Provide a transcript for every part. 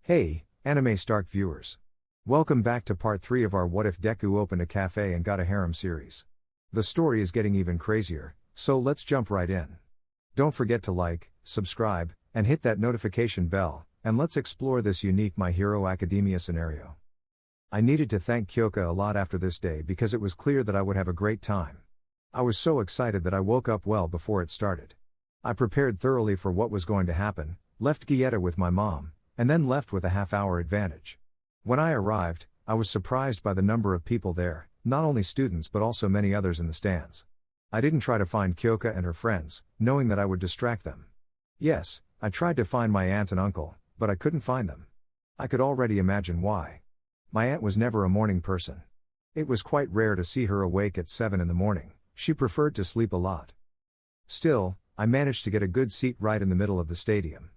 Hey, Anime Stark viewers. Welcome back to part 3 of our What If Deku Opened a Cafe and Got a Harem series. The story is getting even crazier, so let's jump right in. Don't forget to like, subscribe, and hit that notification bell, and let's explore this unique My Hero Academia scenario. I needed to thank Kyoka a lot after this day because it was clear that I would have a great time. I was so excited that I woke up well before it started. I prepared thoroughly for what was going to happen, left Gietta with my mom, and then left with a half-hour advantage. When I arrived, I was surprised by the number of people there, not only students but also many others in the stands. I didn't try to find Kyoka and her friends, knowing that I would distract them. Yes, I tried to find my aunt and uncle, but I couldn't find them. I could already imagine why. My aunt was never a morning person. It was quite rare to see her awake at 7 in the morning, she preferred to sleep a lot. Still, I managed to get a good seat right in the middle of the stadium.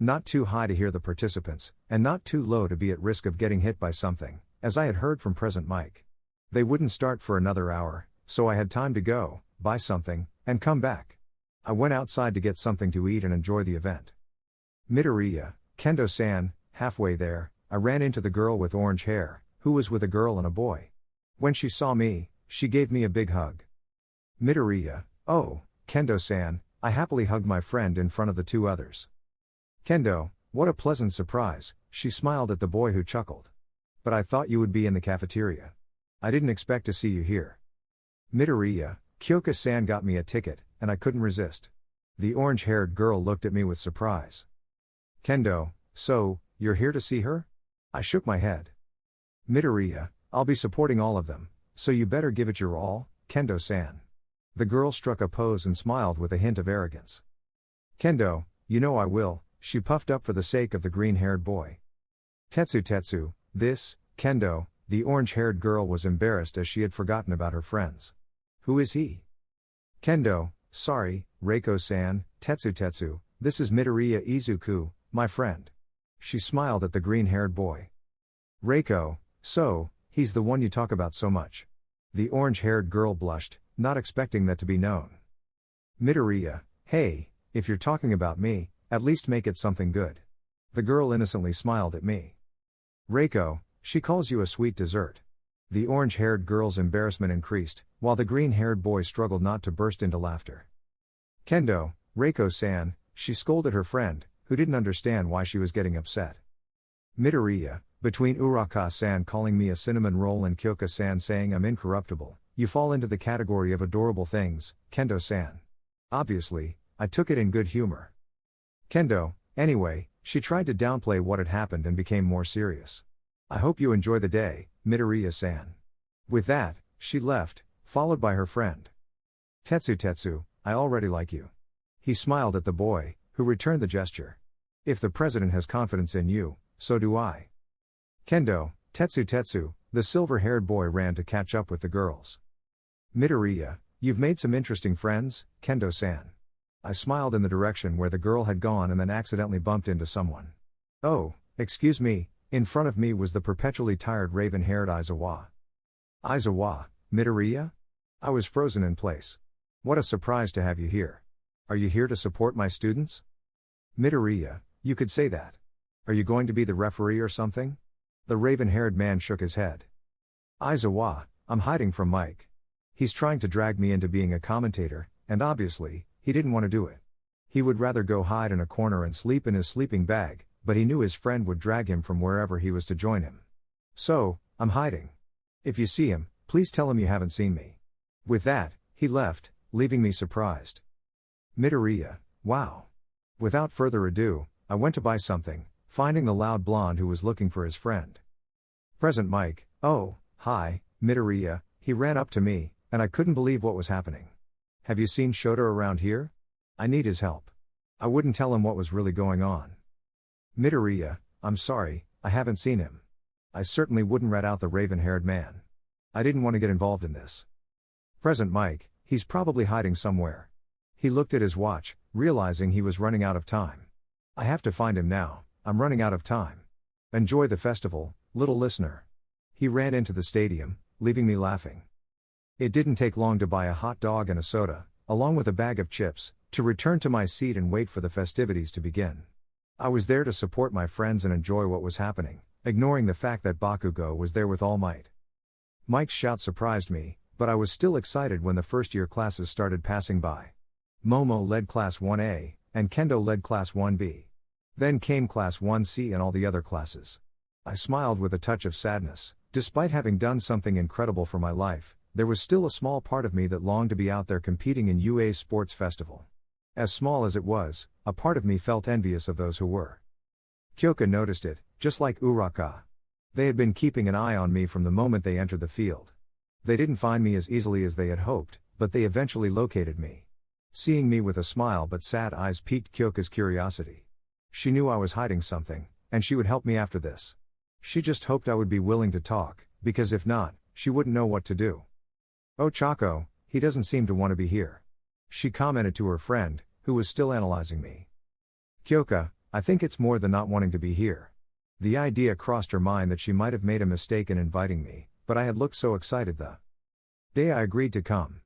Not too high to hear the participants, and not too low to be at risk of getting hit by something, as I had heard from Present Mike. They wouldn't start for another hour, so I had time to go, buy something, and come back. I went outside to get something to eat and enjoy the event. Midoriya, Kendo-san, halfway there, I ran into the girl with orange hair, who was with a girl and a boy. When she saw me, she gave me a big hug. Midoriya, oh, Kendo-san, I happily hugged my friend in front of the two others. Kendo, what a pleasant surprise, she smiled at the boy who chuckled. But I thought you would be in the cafeteria. I didn't expect to see you here. Midoriya, Kyoka-san got me a ticket, and I couldn't resist. The orange-haired girl looked at me with surprise. Kendo, so, you're here to see her? I shook my head. Midoriya, I'll be supporting all of them, so you better give it your all, Kendo-san. The girl struck a pose and smiled with a hint of arrogance. Kendo, you know I will, she puffed up for the sake of the green-haired boy. Tetsu, this, Kendo, the orange-haired girl was embarrassed as she had forgotten about her friends. Who is he? Kendo, sorry, Reiko-san, Tetsu, this is Midoriya Izuku, my friend. She smiled at the green-haired boy. Reiko, so, he's the one you talk about so much. The orange-haired girl blushed, not expecting that to be known. Midoriya, hey, if you're talking about me, at least make it something good. The girl innocently smiled at me. Reiko, she calls you a sweet dessert. The orange-haired girl's embarrassment increased, while the green-haired boy struggled not to burst into laughter. Kendo, Reiko-san, she scolded her friend, who didn't understand why she was getting upset. Midoriya, between Uraka-san calling me a cinnamon roll and Kyoka-san saying I'm incorruptible, you fall into the category of adorable things, Kendo-san. Obviously, I took it in good humor. Kendo, anyway, she tried to downplay what had happened and became more serious. I hope you enjoy the day, Midoriya-san. With that, she left, followed by her friend. Tetsu, I already like you. He smiled at the boy, who returned the gesture. If the president has confidence in you, so do I. Kendo, Tetsu, the silver-haired boy ran to catch up with the girls. Midoriya, you've made some interesting friends, Kendo-san. I smiled in the direction where the girl had gone and then accidentally bumped into someone. Oh, excuse me, in front of me was the perpetually tired raven-haired Aizawa. Aizawa, Midoriya? I was frozen in place. What a surprise to have you here. Are you here to support my students? Midoriya, you could say that. Are you going to be the referee or something? The raven-haired man shook his head. Aizawa, I'm hiding from Mike. He's trying to drag me into being a commentator, and obviously, he didn't want to do it. He would rather go hide in a corner and sleep in his sleeping bag, but he knew his friend would drag him from wherever he was to join him. So, I'm hiding. If you see him, please tell him you haven't seen me. With that, he left, leaving me surprised. Midoriya, wow. Without further ado, I went to buy something, finding the loud blonde who was looking for his friend. Present Mike, oh, hi, Midoriya, he ran up to me, and I couldn't believe what was happening. Have you seen Shota around here? I need his help. I wouldn't tell him what was really going on. Midoriya, I'm sorry, I haven't seen him. I certainly wouldn't rat out the raven-haired man. I didn't want to get involved in this. Present Mike, he's probably hiding somewhere. He looked at his watch, realizing he was running out of time. I have to find him now, I'm running out of time. Enjoy the festival, little listener. He ran into the stadium, leaving me laughing. It didn't take long to buy a hot dog and a soda, along with a bag of chips, to return to my seat and wait for the festivities to begin. I was there to support my friends and enjoy what was happening, ignoring the fact that Bakugo was there with all might. Mike's shout surprised me, but I was still excited when the first-year classes started passing by. Momo led Class 1A, and Kendo led Class 1B. Then came Class 1C and all the other classes. I smiled with a touch of sadness. Despite having done something incredible for my life, there was still a small part of me that longed to be out there competing in UA's sports festival. As small as it was, a part of me felt envious of those who were. Kyoka noticed it, just like Uraka. They had been keeping an eye on me from the moment they entered the field. They didn't find me as easily as they had hoped, but they eventually located me. Seeing me with a smile but sad eyes piqued Kyoka's curiosity. She knew I was hiding something, and she would help me after this. She just hoped I would be willing to talk, because if not, she wouldn't know what to do. "Oh Chaco, he doesn't seem to want to be here," she commented to her friend, who was still analyzing me. "Kyoka, I think it's more than not wanting to be here." The idea crossed her mind that she might have made a mistake in inviting me, but I had looked so excited the day I agreed to come.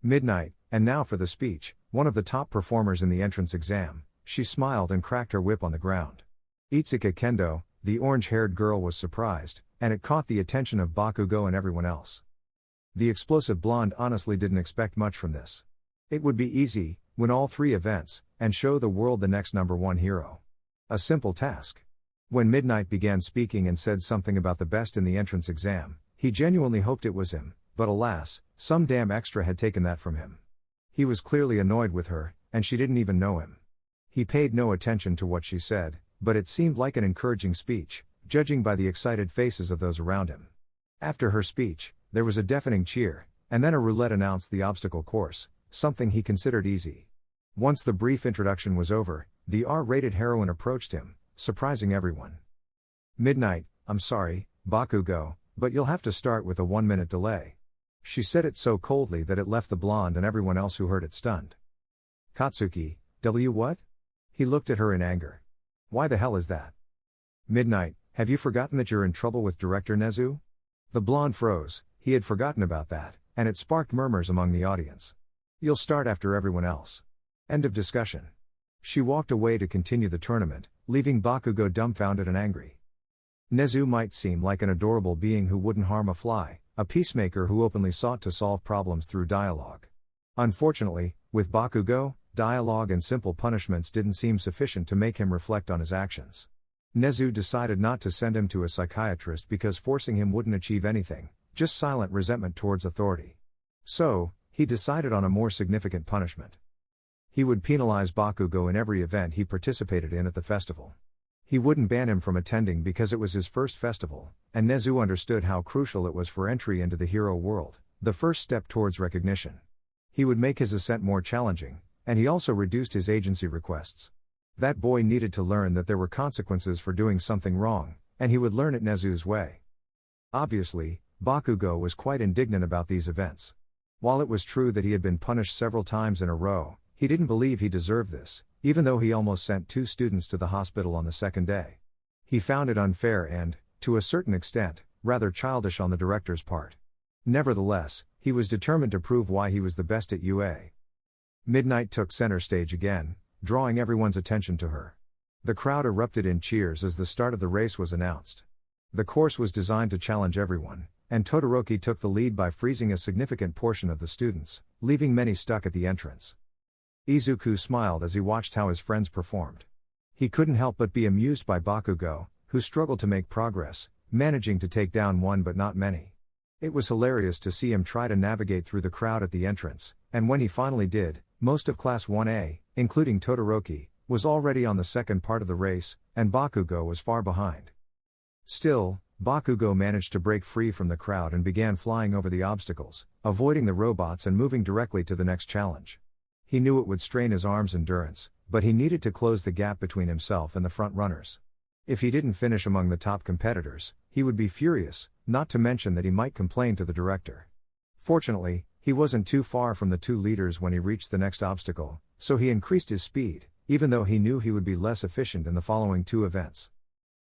Midnight, and now for the speech, one of the top performers in the entrance exam. She smiled and cracked her whip on the ground. Itsuka Kendo, the orange-haired girl, was surprised, and it caught the attention of Bakugo and everyone else. The explosive blonde honestly didn't expect much from this. It would be easy, win all 3 events, and show the world the next #1 hero. A simple task. When Midnight began speaking and said something about the best in the entrance exam, he genuinely hoped it was him, but alas, some damn extra had taken that from him. He was clearly annoyed with her, and she didn't even know him. He paid no attention to what she said, but it seemed like an encouraging speech, judging by the excited faces of those around him. After her speech, there was a deafening cheer, and then a roulette announced the obstacle course, something he considered easy. Once the brief introduction was over, the R-rated heroine approached him, surprising everyone. "Midnight, I'm sorry, Bakugo, but you'll have to start with a 1-minute delay." She said it so coldly that it left the blonde and everyone else who heard it stunned. "Katsuki, what?" He looked at her in anger. "Why the hell is that?" "Midnight, have you forgotten that you're in trouble with Director Nezu?" The blonde froze. He had forgotten about that, and it sparked murmurs among the audience. "You'll start after everyone else." End of discussion. She walked away to continue the tournament, leaving Bakugo dumbfounded and angry. Nezu might seem like an adorable being who wouldn't harm a fly, a peacemaker who openly sought to solve problems through dialogue. Unfortunately, with Bakugo, dialogue and simple punishments didn't seem sufficient to make him reflect on his actions. Nezu decided not to send him to a psychiatrist because forcing him wouldn't achieve anything, just silent resentment towards authority. So, he decided on a more significant punishment. He would penalize Bakugo in every event he participated in at the festival. He wouldn't ban him from attending because it was his first festival, and Nezu understood how crucial it was for entry into the hero world, the first step towards recognition. He would make his ascent more challenging, and he also reduced his agency requests. That boy needed to learn that there were consequences for doing something wrong, and he would learn it Nezu's way. Obviously, Bakugo was quite indignant about these events. While it was true that he had been punished several times in a row, he didn't believe he deserved this, even though he almost sent 2 students to the hospital on the second day. He found it unfair and, to a certain extent, rather childish on the director's part. Nevertheless, he was determined to prove why he was the best at UA. Midnight took center stage again, drawing everyone's attention to her. The crowd erupted in cheers as the start of the race was announced. The course was designed to challenge everyone, and Todoroki took the lead by freezing a significant portion of the students, leaving many stuck at the entrance. Izuku smiled as he watched how his friends performed. He couldn't help but be amused by Bakugo, who struggled to make progress, managing to take down one but not many. It was hilarious to see him try to navigate through the crowd at the entrance, and when he finally did, most of Class 1A, including Todoroki, was already on the second part of the race, and Bakugo was far behind. Still, Bakugo managed to break free from the crowd and began flying over the obstacles, avoiding the robots and moving directly to the next challenge. He knew it would strain his arm's endurance, but he needed to close the gap between himself and the front runners. If he didn't finish among the top competitors, he would be furious, not to mention that he might complain to the director. Fortunately, he wasn't too far from the 2 leaders when he reached the next obstacle, so he increased his speed, even though he knew he would be less efficient in the following 2 events.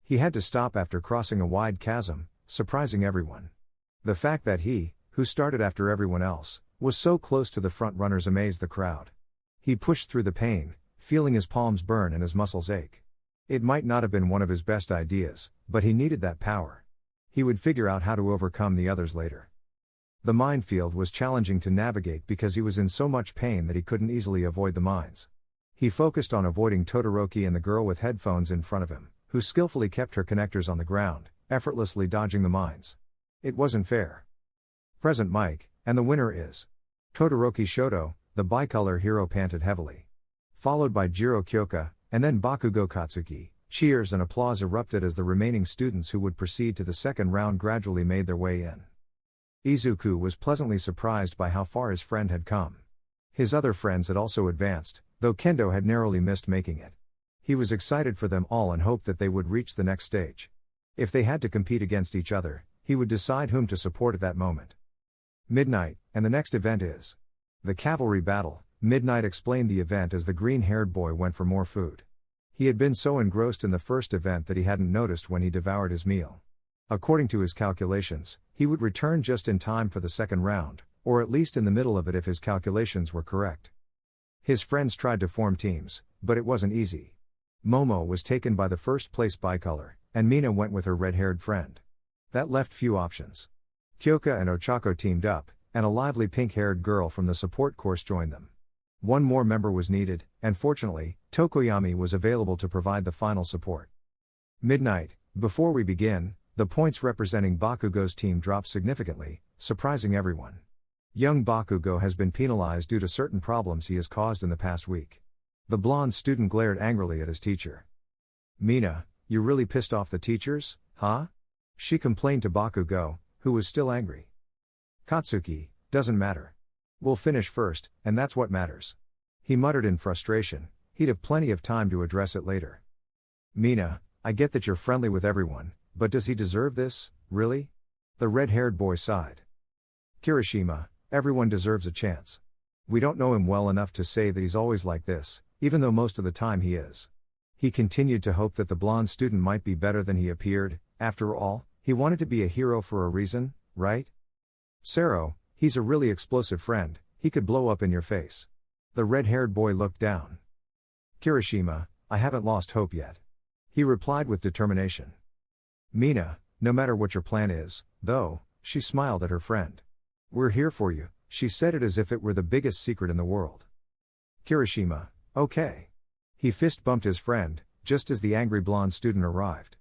He had to stop after crossing a wide chasm, surprising everyone. The fact that he, who started after everyone else, was so close to the front runners amazed the crowd. He pushed through the pain, feeling his palms burn and his muscles ache. It might not have been one of his best ideas, but he needed that power. He would figure out how to overcome the others later. The minefield was challenging to navigate because he was in so much pain that he couldn't easily avoid the mines. He focused on avoiding Todoroki and the girl with headphones in front of him, who skillfully kept her connectors on the ground, effortlessly dodging the mines. It wasn't fair. Present Mike, and the winner is Todoroki Shoto, the bicolor hero panted heavily. Followed by Jiro Kyoka, and then Bakugo Katsuki. Cheers and applause erupted as the remaining students who would proceed to the second round gradually made their way in. Izuku was pleasantly surprised by how far his friend had come. His other friends had also advanced, though Kendo had narrowly missed making it. He was excited for them all and hoped that they would reach the next stage. If they had to compete against each other, he would decide whom to support at that moment. Midnight, and the next event is the cavalry battle. Midnight explained the event as the green-haired boy went for more food. He had been so engrossed in the first event that he hadn't noticed when he devoured his meal. According to his calculations, he would return just in time for the second round, or at least in the middle of it if his calculations were correct. His friends tried to form teams, but it wasn't easy. Momo was taken by the first place bicolor, and Mina went with her red-haired friend. That left few options. Kyoka and Ochako teamed up, and a lively pink-haired girl from the support course joined them. One more member was needed, and fortunately, Tokoyami was available to provide the final support. Midnight, before we begin, the points representing Bakugo's team dropped significantly, surprising everyone. Young Bakugo has been penalized due to certain problems he has caused in the past week. The blonde student glared angrily at his teacher. Mina, you really pissed off the teachers, huh? She complained to Bakugo, who was still angry. Katsuki, doesn't matter. We'll finish first, and that's what matters. He muttered in frustration, he'd have plenty of time to address it later. Mina, I get that you're friendly with everyone, but does he deserve this, really? The red-haired boy sighed. Kirishima, everyone deserves a chance. We don't know him well enough to say that he's always like this, even though most of the time he is. He continued to hope that the blonde student might be better than he appeared. After all, he wanted to be a hero for a reason, right? Sero, he's a really explosive friend, he could blow up in your face. The red-haired boy looked down. Kirishima, I haven't lost hope yet. He replied with determination. Mina, no matter what your plan is, though, she smiled at her friend. We're here for you, she said it as if it were the biggest secret in the world. Kirishima, okay. He fist-bumped his friend, just as the angry blonde student arrived.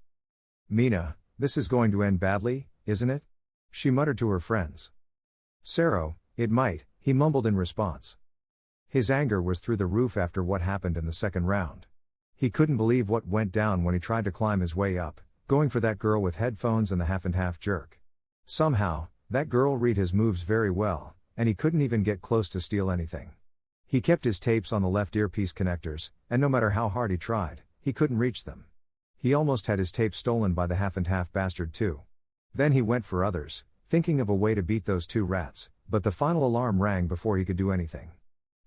Mina, this is going to end badly, isn't it? She muttered to her friends. Sero, it might, he mumbled in response. His anger was through the roof after what happened in the second round. He couldn't believe what went down when he tried to climb his way up, going for that girl with headphones and the half-and-half jerk. Somehow, that girl read his moves very well, and he couldn't even get close to steal anything. He kept his tapes on the left earpiece connectors, and no matter how hard he tried, he couldn't reach them. He almost had his tape stolen by the half-and-half bastard too. Then he went for others, thinking of a way to beat those two rats, but the final alarm rang before he could do anything.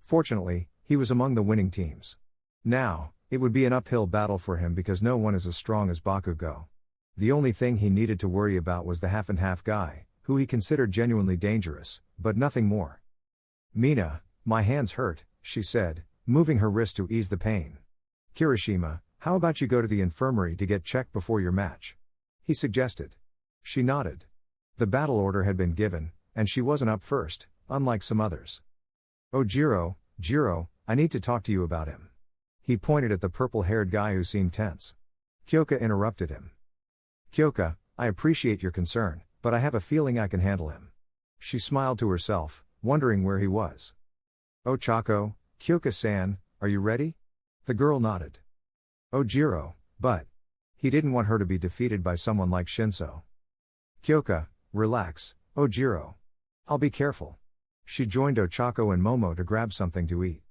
Fortunately, he was among the winning teams. Now, it would be an uphill battle for him because no one is as strong as Bakugo. The only thing he needed to worry about was the half-and-half guy, who he considered genuinely dangerous, but nothing more. Mina, my hands hurt, she said, moving her wrist to ease the pain. Kirishima, how about you go to the infirmary to get checked before your match? He suggested. She nodded. The battle order had been given, and she wasn't up first, unlike some others. Oh Jiro, I need to talk to you about him. He pointed at the purple-haired guy who seemed tense. Kyoka interrupted him. Kyoka, I appreciate your concern, but I have a feeling I can handle him. She smiled to herself, wondering where he was. Ochako, Kyoka-san, are you ready? The girl nodded. Oh Jiro, but... He didn't want her to be defeated by someone like Shinso. Kyoka, relax, oh Jiro. I'll be careful. She joined Ochako and Momo to grab something to eat.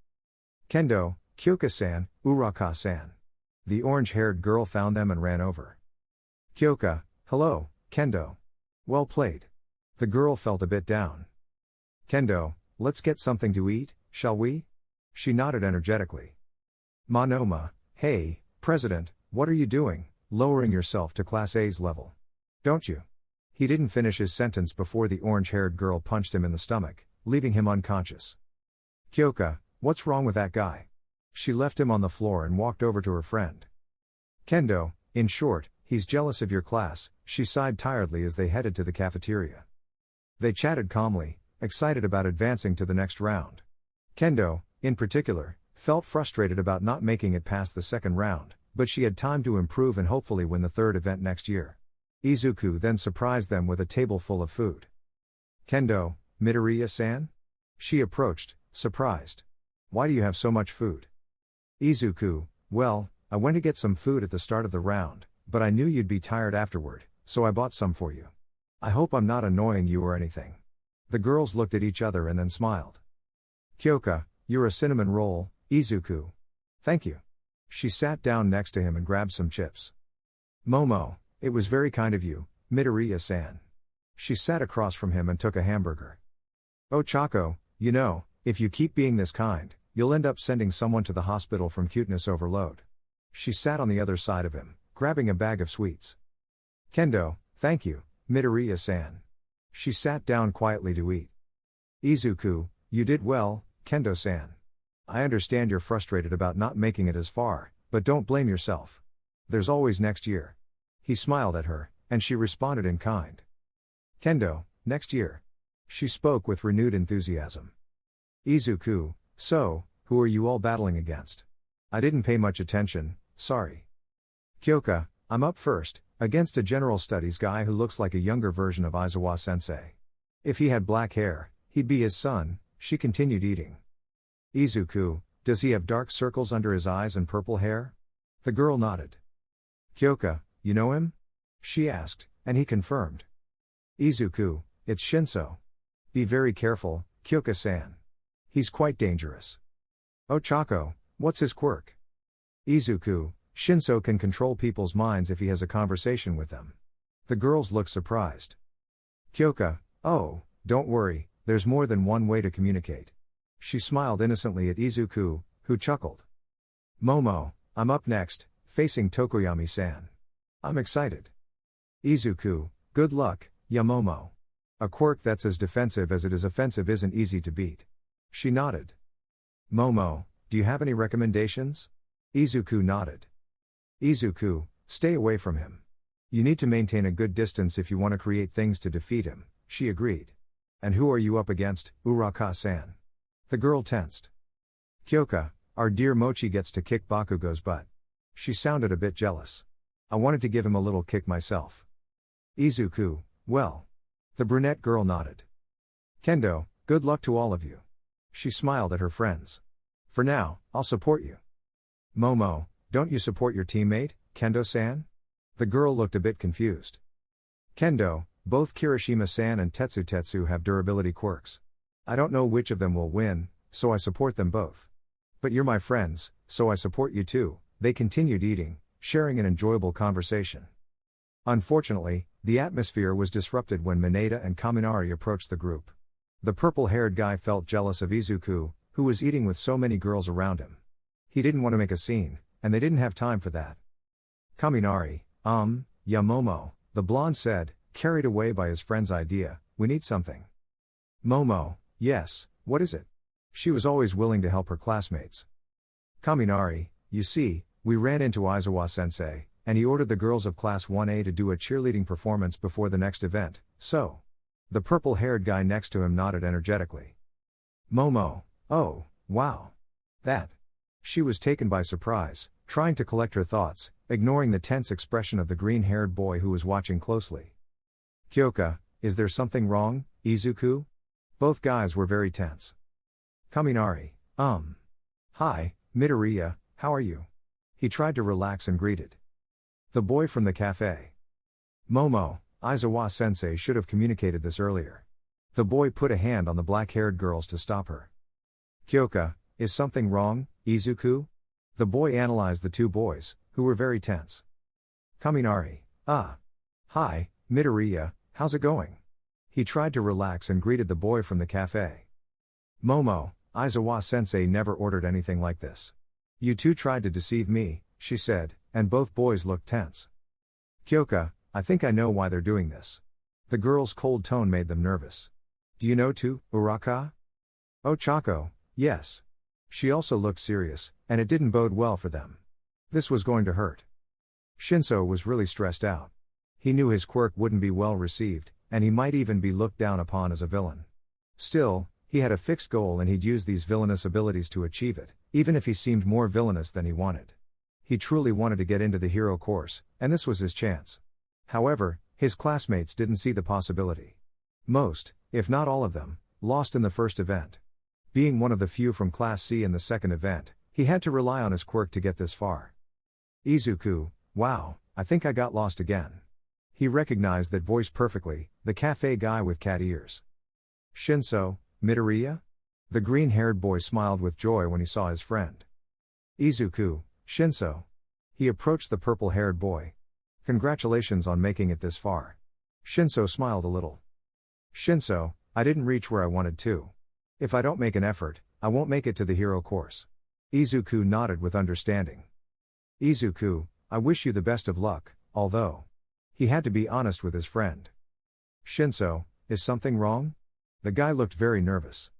Kendo, Kyoka-san, Uraka-san. The orange-haired girl found them and ran over. Kyoka, hello, Kendo. Well played. The girl felt a bit down. Kendo, let's get something to eat, shall we? She nodded energetically. Monoma, hey, President, what are you doing, lowering yourself to Class A's level? Don't you? He didn't finish his sentence before the orange-haired girl punched him in the stomach, leaving him unconscious. Kyoka, what's wrong with that guy? She left him on the floor and walked over to her friend. Kendo, in short, he's jealous of your class, she sighed tiredly as they headed to the cafeteria. They chatted calmly, excited about advancing to the next round. Kendo, in particular, felt frustrated about not making it past the second round, but she had time to improve and hopefully win the third event next year. Izuku then surprised them with a table full of food. Kendo, Midoriya-san? She approached, surprised. Why do you have so much food? Izuku, well, I went to get some food at the start of the round, but I knew you'd be tired afterward, so I bought some for you. I hope I'm not annoying you or anything. The girls looked at each other and then smiled. Kyoka, you're a cinnamon roll, Izuku. Thank you. She sat down next to him and grabbed some chips. Momo, it was very kind of you, Midoriya-san. She sat across from him and took a hamburger. Oh Chako, you know, if you keep being this kind, you'll end up sending someone to the hospital from cuteness overload. She sat on the other side of him, grabbing a bag of sweets. Kendo, thank you, Midoriya-san. She sat down quietly to eat. Izuku, you did well, Kendo-san. I understand you're frustrated about not making it as far, but don't blame yourself. There's always next year. He smiled at her, and she responded in kind. Kendo, next year. She spoke with renewed enthusiasm. Izuku, so, who are you all battling against? I didn't pay much attention, sorry. Kyoka, I'm up first, against a general studies guy who looks like a younger version of Aizawa-sensei. If he had black hair, he'd be his son, she continued eating. Izuku, does he have dark circles under his eyes and purple hair? The girl nodded. Kyoka, you know him? She asked, and he confirmed. Izuku, it's Shinso. Be very careful, Kyoka-san. He's quite dangerous. Oh Chako, what's his quirk? Izuku, Shinso can control people's minds if he has a conversation with them. The girls looked surprised. Kyoka, oh, don't worry, there's more than one way to communicate. She smiled innocently at Izuku, who chuckled. Momo, I'm up next, facing Tokoyami-san. I'm excited. Izuku, good luck, Yamomo. A quirk that's as defensive as it is offensive isn't easy to beat. She nodded. Momo, do you have any recommendations? Izuku nodded. Izuku, stay away from him. You need to maintain a good distance if you want to create things to defeat him, she agreed. And who are you up against, Uraka-san? The girl tensed. Kyoka, our dear Mochi gets to kick Bakugo's butt. She sounded a bit jealous. I wanted to give him a little kick myself. Izuku, well. The brunette girl nodded. Kendo, good luck to all of you. She smiled at her friends. For now, I'll support you. Momo, don't you support your teammate, Kendo-san? The girl looked a bit confused. Kendo, both Kirishima-san and Tetsu have durability quirks. I don't know which of them will win, so I support them both. But you're my friends, so I support you too. They continued eating, sharing an enjoyable conversation. Unfortunately, the atmosphere was disrupted when Mineta and Kaminari approached the group. The purple-haired guy felt jealous of Izuku, who was eating with so many girls around him. He didn't want to make a scene, and they didn't have time for that. Kaminari, Yamomo, the blonde said, carried away by his friend's idea, we need something. Momo, yes, what is it? She was always willing to help her classmates. Kaminari, you see, we ran into Aizawa-sensei, and he ordered the girls of Class 1A to do a cheerleading performance before the next event, so. The purple-haired guy next to him nodded energetically. Momo, oh, wow. That. She was taken by surprise, trying to collect her thoughts, ignoring the tense expression of the green-haired boy who was watching closely. Kyoka, is there something wrong, Izuku? Both guys were very tense. Kaminari, Hi, Midoriya, how are you? He tried to relax and greeted the boy from the cafe. Momo, Aizawa-sensei should have communicated this earlier. The boy put a hand on the black-haired girls to stop her. Kyoka, is something wrong, Izuku? The boy analyzed the two boys, who were very tense. Kaminari, hi, Midoriya, how's it going? He tried to relax and greeted the boy from the cafe. Momo, Aizawa-sensei never ordered anything like this. You two tried to deceive me, she said, and both boys looked tense. Kyoka, I think I know why they're doing this. The girl's cold tone made them nervous. Do you know too, Uraka? Oh Chako, yes. She also looked serious, and it didn't bode well for them. This was going to hurt. Shinso was really stressed out. He knew his quirk wouldn't be well received, and he might even be looked down upon as a villain. Still, he had a fixed goal and he'd use these villainous abilities to achieve it, even if he seemed more villainous than he wanted. He truly wanted to get into the hero course, and this was his chance. However, his classmates didn't see the possibility. Most, if not all of them, lost in the first event. Being one of the few from Class C in the second event, he had to rely on his quirk to get this far. Izuku, wow, I think I got lost again. He recognized that voice perfectly, the cafe guy with cat ears. Shinso, Midoriya? The green-haired boy smiled with joy when he saw his friend. Izuku, Shinso. He approached the purple-haired boy. Congratulations on making it this far. Shinso smiled a little. Shinso, I didn't reach where I wanted to. If I don't make an effort, I won't make it to the hero course. Izuku nodded with understanding. Izuku, I wish you the best of luck, although. He had to be honest with his friend. Shinso, is something wrong? The guy looked very nervous.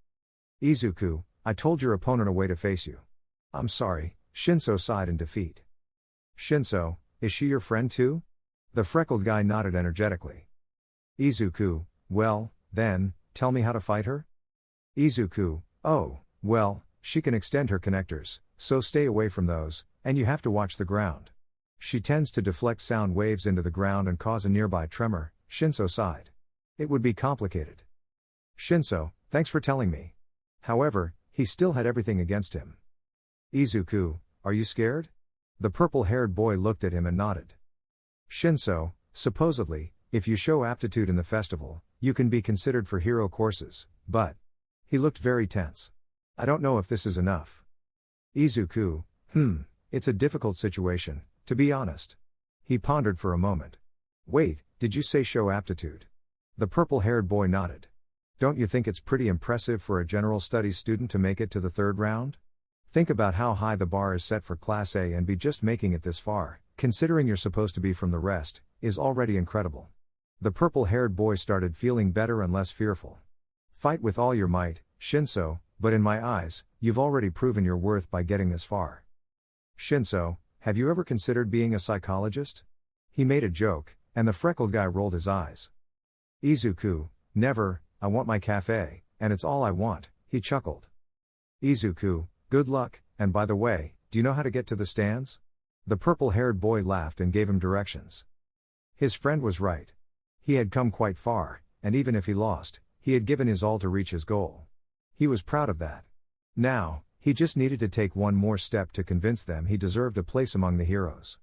Izuku, I told your opponent a way to face you. I'm sorry, Shinso sighed in defeat. Shinso, is she your friend too? The freckled guy nodded energetically. Izuku, well, then, tell me how to fight her? Izuku, oh, well, she can extend her connectors, so stay away from those, and you have to watch the ground. She tends to deflect sound waves into the ground and cause a nearby tremor, Shinso sighed. It would be complicated. Shinso, thanks for telling me. However, he still had everything against him. Izuku, are you scared? The purple-haired boy looked at him and nodded. Shinso, supposedly, if you show aptitude in the festival, you can be considered for hero courses, but. He looked very tense. I don't know if this is enough. Izuku, it's a difficult situation, to be honest. He pondered for a moment. Wait, did you say show aptitude? The purple-haired boy nodded. Don't you think it's pretty impressive for a general studies student to make it to the third round? Think about how high the bar is set for Class A, and be just making it this far, considering you're supposed to be from the rest, is already incredible. The purple-haired boy started feeling better and less fearful. Fight with all your might, Shinso, but in my eyes, you've already proven your worth by getting this far. Shinso, have you ever considered being a psychologist? He made a joke, and the freckled guy rolled his eyes. Izuku, never, I want my cafe, and it's all I want, he chuckled. Izuku, good luck, and by the way, do you know how to get to the stands? The purple-haired boy laughed and gave him directions. His friend was right. He had come quite far, and even if he lost, he had given his all to reach his goal. He was proud of that. Now, he just needed to take one more step to convince them he deserved a place among the heroes.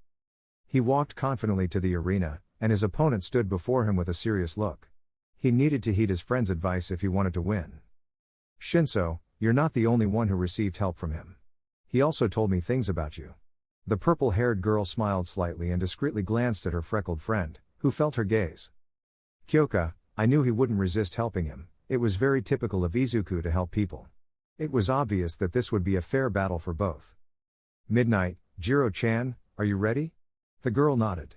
He walked confidently to the arena, and his opponent stood before him with a serious look. He needed to heed his friend's advice if he wanted to win. Shinso, you're not the only one who received help from him. He also told me things about you. The purple-haired girl smiled slightly and discreetly glanced at her freckled friend, who felt her gaze. Kyoka, I knew he wouldn't resist helping him. It was very typical of Izuku to help people. It was obvious that this would be a fair battle for both. Midnight, Jiro-chan, are you ready? The girl nodded.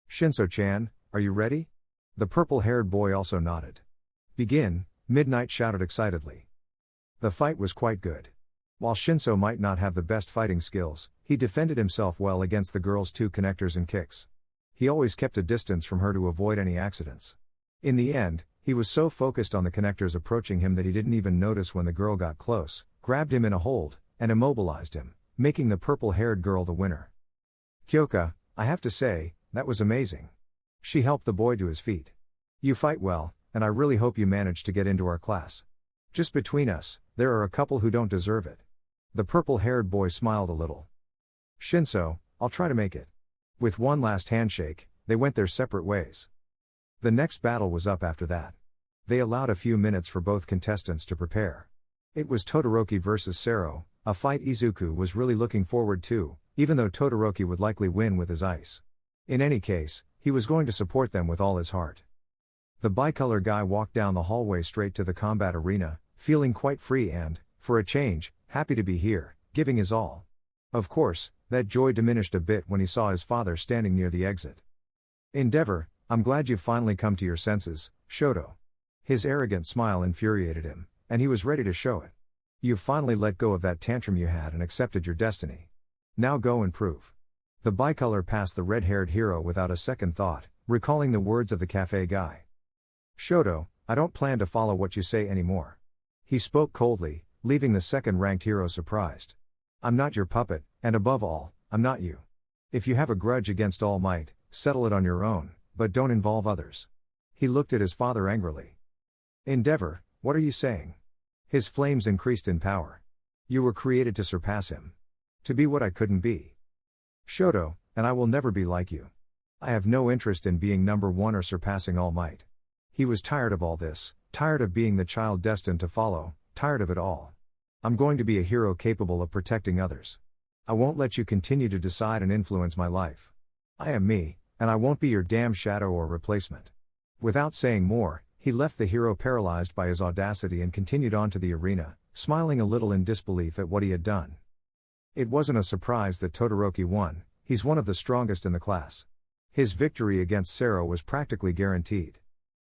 Shinso-chan, are you ready? The purple-haired boy also nodded. Begin, Midnight shouted excitedly. The fight was quite good. While Shinso might not have the best fighting skills, he defended himself well against the girl's two connectors and kicks. He always kept a distance from her to avoid any accidents. In the end, he was so focused on the connectors approaching him that he didn't even notice when the girl got close, grabbed him in a hold, and immobilized him, making the purple-haired girl the winner. Kyoka, I have to say, that was amazing. She helped the boy to his feet. You fight well, and I really hope you manage to get into our class. Just between us, there are a couple who don't deserve it. The purple-haired boy smiled a little. Shinso, I'll try to make it. With one last handshake, they went their separate ways. The next battle was up after that. They allowed a few minutes for both contestants to prepare. It was Todoroki versus Sero, a fight Izuku was really looking forward to, even though Todoroki would likely win with his ice. In any case, he was going to support them with all his heart. The bicolor guy walked down the hallway straight to the combat arena, feeling quite free and, for a change, happy to be here, giving his all. Of course, that joy diminished a bit when he saw his father standing near the exit. Endeavor, I'm glad you've finally come to your senses, Shoto. His arrogant smile infuriated him, and he was ready to show it. You've finally let go of that tantrum you had and accepted your destiny. Now go and prove. The bicolor passed the red-haired hero without a second thought, recalling the words of the cafe guy. Shoto, I don't plan to follow what you say anymore. He spoke coldly, leaving the second-ranked hero surprised. I'm not your puppet, and above all, I'm not you. If you have a grudge against All Might, settle it on your own, but don't involve others. He looked at his father angrily. Endeavor, what are you saying? His flames increased in power. You were created to surpass him. To be what I couldn't be. Shoto, and I will never be like you. I have no interest in being number one or surpassing All Might. He was tired of all this, tired of being the child destined to follow, tired of it all. I'm going to be a hero capable of protecting others. I won't let you continue to decide and influence my life. I am me, and I won't be your damn shadow or replacement. Without saying more, he left the hero paralyzed by his audacity and continued on to the arena, smiling a little in disbelief at what he had done. It wasn't a surprise that Todoroki won, he's one of the strongest in the class. His victory against Sero was practically guaranteed.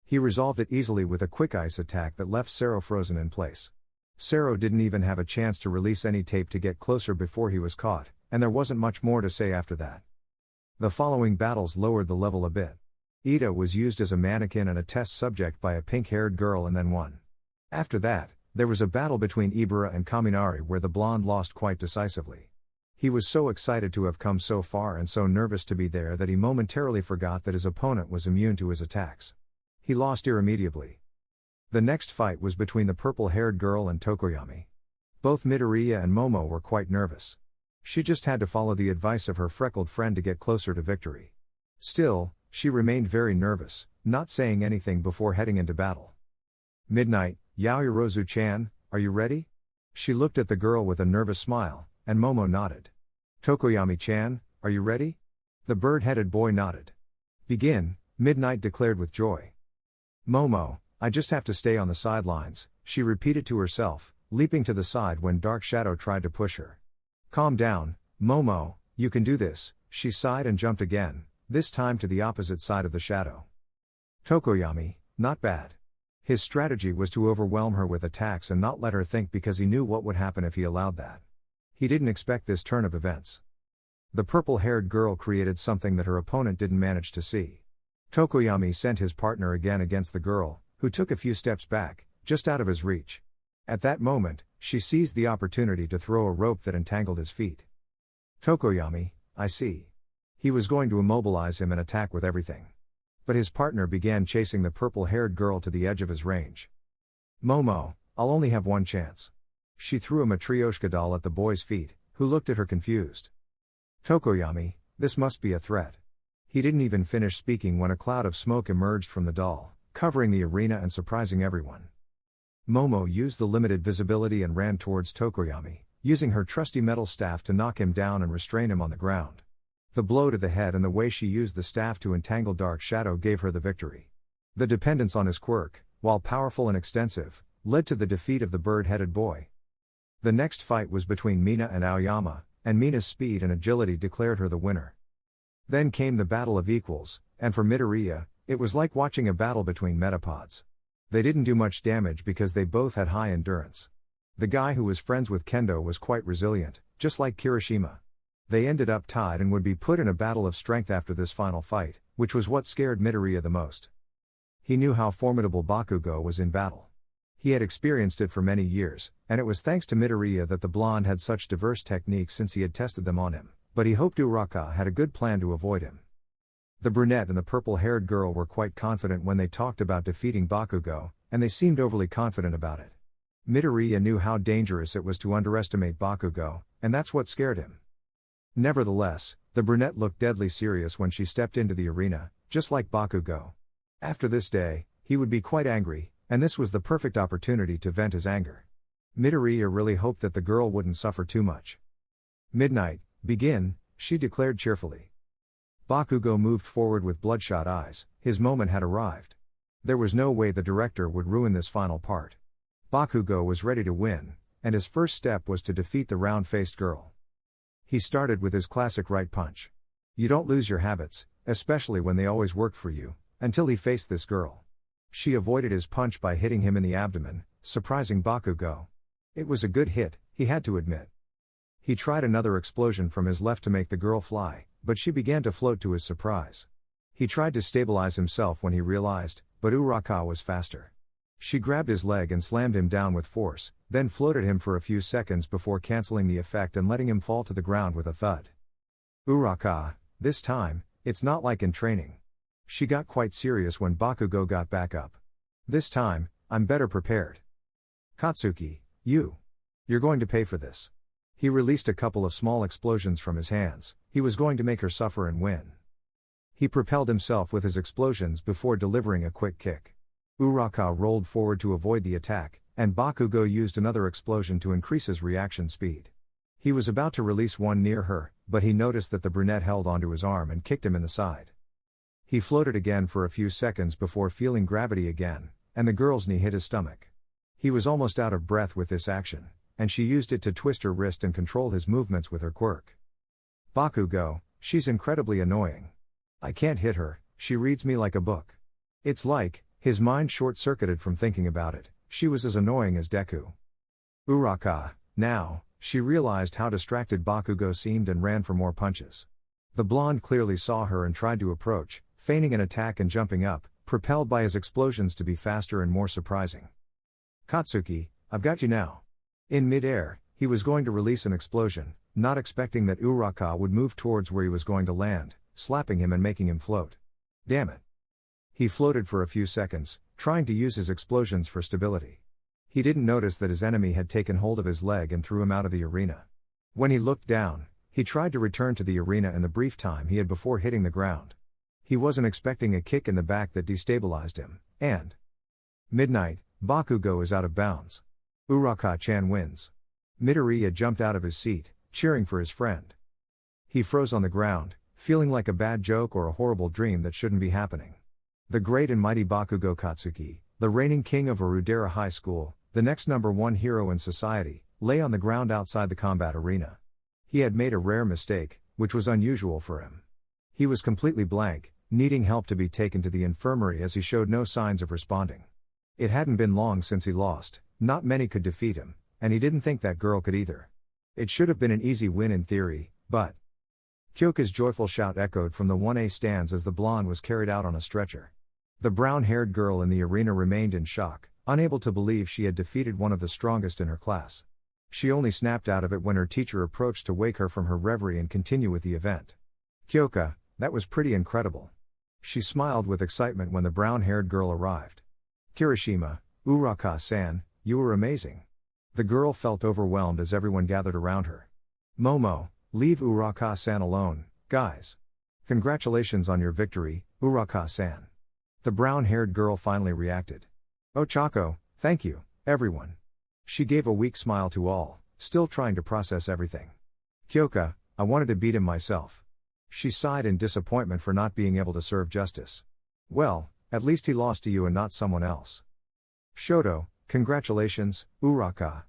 He resolved it easily with a quick ice attack that left Sero frozen in place. Sero didn't even have a chance to release any tape to get closer before he was caught, and there wasn't much more to say after that. The following battles lowered the level a bit. Ida was used as a mannequin and a test subject by a pink-haired girl and then won. After that, there was a battle between Ibara and Kaminari where the blonde lost quite decisively. He was so excited to have come so far and so nervous to be there that he momentarily forgot that his opponent was immune to his attacks. He lost irremediably. The next fight was between the purple-haired girl and Tokoyami. Both Midoriya and Momo were quite nervous. She just had to follow the advice of her freckled friend to get closer to victory. Still, she remained very nervous, not saying anything before heading into battle. Midnight, Yaoyorozu-chan, are you ready? She looked at the girl with a nervous smile, and Momo nodded. Tokoyami-chan, are you ready? The bird-headed boy nodded. Begin, Midnight declared with joy. Momo, I just have to stay on the sidelines, she repeated to herself, leaping to the side when Dark Shadow tried to push her. Calm down, Momo, you can do this, she sighed and jumped again, this time to the opposite side of the shadow. Tokoyami, not bad. His strategy was to overwhelm her with attacks and not let her think because he knew what would happen if he allowed that. He didn't expect this turn of events. The purple-haired girl created something that her opponent didn't manage to see. Tokoyami sent his partner again against the girl, who took a few steps back, just out of his reach. At that moment, she seized the opportunity to throw a rope that entangled his feet. Tokoyami, I see. He was going to immobilize him and attack with everything. But his partner began chasing the purple-haired girl to the edge of his range. Momo, I'll only have one chance. She threw a Matryoshka doll at the boy's feet, who looked at her confused. Tokoyami, this must be a threat. He didn't even finish speaking when a cloud of smoke emerged from the doll, covering the arena and surprising everyone. Momo used the limited visibility and ran towards Tokoyami, using her trusty metal staff to knock him down and restrain him on the ground. The blow to the head and the way she used the staff to entangle Dark Shadow gave her the victory. The dependence on his quirk, while powerful and extensive, led to the defeat of the bird-headed boy. The next fight was between Mina and Aoyama, and Mina's speed and agility declared her the winner. Then came the battle of equals, and for Midoriya, it was like watching a battle between metapods. They didn't do much damage because they both had high endurance. The guy who was friends with Kendo was quite resilient, just like Kirishima. They ended up tied and would be put in a battle of strength after this final fight, which was what scared Midoriya the most. He knew how formidable Bakugo was in battle. He had experienced it for many years, and it was thanks to Midoriya that the blonde had such diverse techniques since he had tested them on him, but he hoped Uraka had a good plan to avoid him. The brunette and the purple-haired girl were quite confident when they talked about defeating Bakugo, and they seemed overly confident about it. Midoriya knew how dangerous it was to underestimate Bakugo, and that's what scared him. Nevertheless, the brunette looked deadly serious when she stepped into the arena, just like Bakugo. After this day, he would be quite angry, and this was the perfect opportunity to vent his anger. Midoriya really hoped that the girl wouldn't suffer too much. Midnight, begin, she declared cheerfully. Bakugo moved forward with bloodshot eyes, his moment had arrived. There was no way the director would ruin this final part. Bakugo was ready to win, and his first step was to defeat the round-faced girl. He started with his classic right punch. You don't lose your habits, especially when they always work for you, until he faced this girl. She avoided his punch by hitting him in the abdomen, surprising Bakugo. It was a good hit, he had to admit. He tried another explosion from his left to make the girl fly, but she began to float to his surprise. He tried to stabilize himself when he realized, but Uraka was faster. She grabbed his leg and slammed him down with force, then floated him for a few seconds before canceling the effect and letting him fall to the ground with a thud. Uraka, this time, it's not like in training. She got quite serious when Bakugo got back up. This time, I'm better prepared. Katsuki, you're going to pay for this. He released a couple of small explosions from his hands. He was going to make her suffer and win. He propelled himself with his explosions before delivering a quick kick. Uraka rolled forward to avoid the attack, and Bakugo used another explosion to increase his reaction speed. He was about to release one near her, but he noticed that the brunette held onto his arm and kicked him in the side. He floated again for a few seconds before feeling gravity again, and the girl's knee hit his stomach. He was almost out of breath with this action, and she used it to twist her wrist and control his movements with her quirk. Bakugo, she's incredibly annoying. I can't hit her, she reads me like a book. It's like, his mind short-circuited from thinking about it, she was as annoying as Deku. Uraka, now, she realized how distracted Bakugo seemed and ran for more punches. The blonde clearly saw her and tried to approach, feigning an attack and jumping up, propelled by his explosions to be faster and more surprising. Katsuki, I've got you now. In mid-air, he was going to release an explosion, not expecting that Uraka would move towards where he was going to land, slapping him and making him float. Damn it. He floated for a few seconds, trying to use his explosions for stability. He didn't notice that his enemy had taken hold of his leg and threw him out of the arena. When he looked down, he tried to return to the arena in the brief time he had before hitting the ground. He wasn't expecting a kick in the back that destabilized him, and midnight, Bakugo is out of bounds. Uraka-chan wins. Midoriya jumped out of his seat, cheering for his friend. He froze on the ground, feeling like a bad joke or a horrible dream that shouldn't be happening. The great and mighty Bakugo Katsuki, the reigning king of Urudera High School, the next #1 hero in society, lay on the ground outside the combat arena. He had made a rare mistake, which was unusual for him. He was completely blank, needing help to be taken to the infirmary as he showed no signs of responding. It hadn't been long since he lost, not many could defeat him, and he didn't think that girl could either. It should have been an easy win in theory, but Kyoka's joyful shout echoed from the 1A stands as the blonde was carried out on a stretcher. The brown-haired girl in the arena remained in shock, unable to believe she had defeated one of the strongest in her class. She only snapped out of it when her teacher approached to wake her from her reverie and continue with the event. Kyoka, that was pretty incredible. She smiled with excitement when the brown-haired girl arrived. Kirishima, Uraka-san, you were amazing. The girl felt overwhelmed as everyone gathered around her. Momo, leave Uraka-san alone, guys. Congratulations on your victory, Uraka-san. The brown-haired girl finally reacted. Ochako, thank you, everyone. She gave a weak smile to all, still trying to process everything. Kyoka, I wanted to beat him myself. She sighed in disappointment for not being able to serve justice. Well, at least he lost to you and not someone else. Shoto, congratulations, Uraka.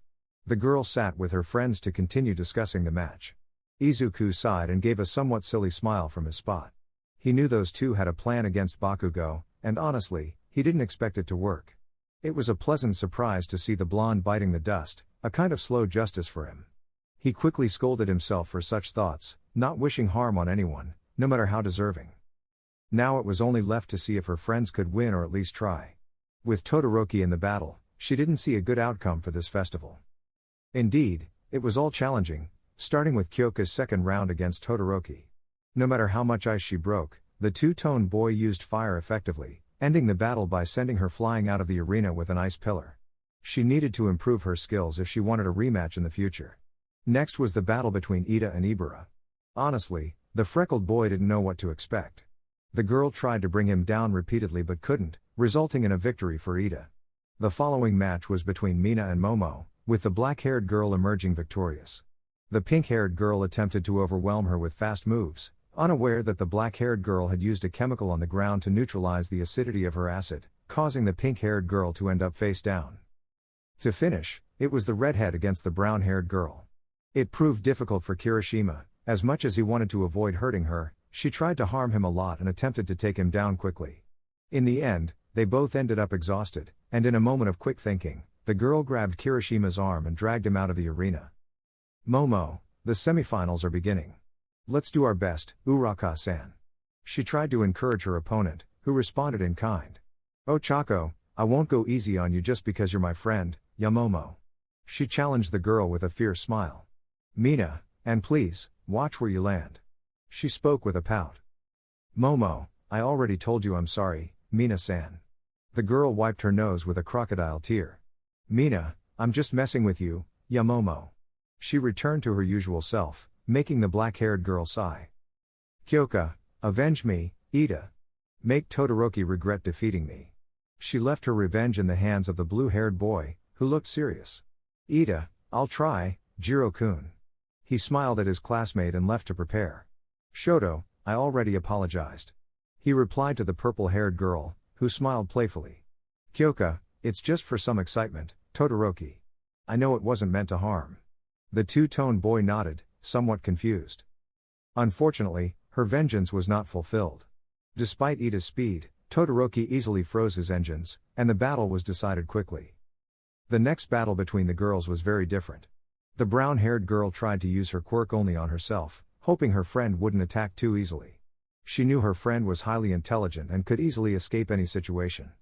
The girl sat with her friends to continue discussing the match. Izuku sighed and gave a somewhat silly smile from his spot. He knew those two had a plan against Bakugo, and honestly, he didn't expect it to work. It was a pleasant surprise to see the blonde biting the dust, a kind of slow justice for him. He quickly scolded himself for such thoughts, not wishing harm on anyone, no matter how deserving. Now it was only left to see if her friends could win or at least try. With Todoroki in the battle, she didn't see a good outcome for this festival. Indeed, it was all challenging, starting with Kyoka's second round against Todoroki. No matter how much ice she broke, the two-tone boy used fire effectively, ending the battle by sending her flying out of the arena with an ice pillar. She needed to improve her skills if she wanted a rematch in the future. Next was the battle between Ida and Ibara. Honestly, the freckled boy didn't know what to expect. The girl tried to bring him down repeatedly but couldn't, resulting in a victory for Ida. The following match was between Mina and Momo, with the black-haired girl emerging victorious. The pink-haired girl attempted to overwhelm her with fast moves, unaware that the black-haired girl had used a chemical on the ground to neutralize the acidity of her acid, causing the pink-haired girl to end up face down. To finish, it was the redhead against the brown-haired girl. It proved difficult for Kirishima. As much as he wanted to avoid hurting her, she tried to harm him a lot and attempted to take him down quickly. In the end, they both ended up exhausted, and in a moment of quick thinking, the girl grabbed Kirishima's arm and dragged him out of the arena. Momo, the semifinals are beginning. Let's do our best, Uraka-san. She tried to encourage her opponent, who responded in kind. Ochako, I won't go easy on you just because you're my friend, Yamomo. She challenged the girl with a fierce smile. Mina, and please, watch where you land. She spoke with a pout. Momo, I already told you I'm sorry, Mina-san. The girl wiped her nose with a crocodile tear. Mina, I'm just messing with you, Yamomo. She returned to her usual self, making the black-haired girl sigh. Kyoka, avenge me, Ida. Make Todoroki regret defeating me. She left her revenge in the hands of the blue-haired boy, who looked serious. Ida, I'll try, Jiro-kun. He smiled at his classmate and left to prepare. Shoto, I already apologized. He replied to the purple-haired girl, who smiled playfully. Kyoka, it's just for some excitement, Todoroki. I know it wasn't meant to harm. The two-tone boy nodded, somewhat confused. Unfortunately, her vengeance was not fulfilled. Despite Ida's speed, Todoroki easily froze his engines, and the battle was decided quickly. The next battle between the girls was very different. The brown-haired girl tried to use her quirk only on herself, hoping her friend wouldn't attack too easily. She knew her friend was highly intelligent and could easily escape any situation.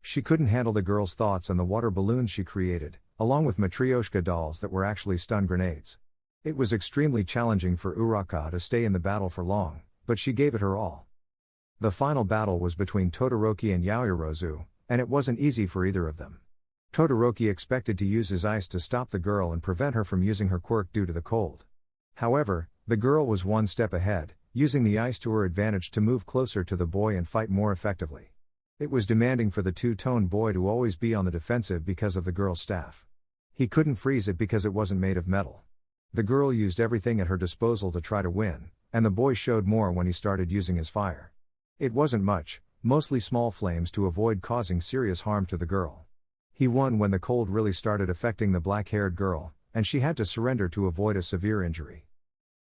She couldn't handle the girl's thoughts and the water balloons she created, along with Matryoshka dolls that were actually stun grenades. It was extremely challenging for Uraka to stay in the battle for long, but she gave it her all. The final battle was between Todoroki and Yaoyorozu, and it wasn't easy for either of them. Todoroki expected to use his ice to stop the girl and prevent her from using her quirk due to the cold. However, the girl was one step ahead, using the ice to her advantage to move closer to the boy and fight more effectively. It was demanding for the two-tone boy to always be on the defensive because of the girl's staff. He couldn't freeze it because it wasn't made of metal. The girl used everything at her disposal to try to win, and the boy showed more when he started using his fire. It wasn't much, mostly small flames to avoid causing serious harm to the girl. He won when the cold really started affecting the black-haired girl, and she had to surrender to avoid a severe injury.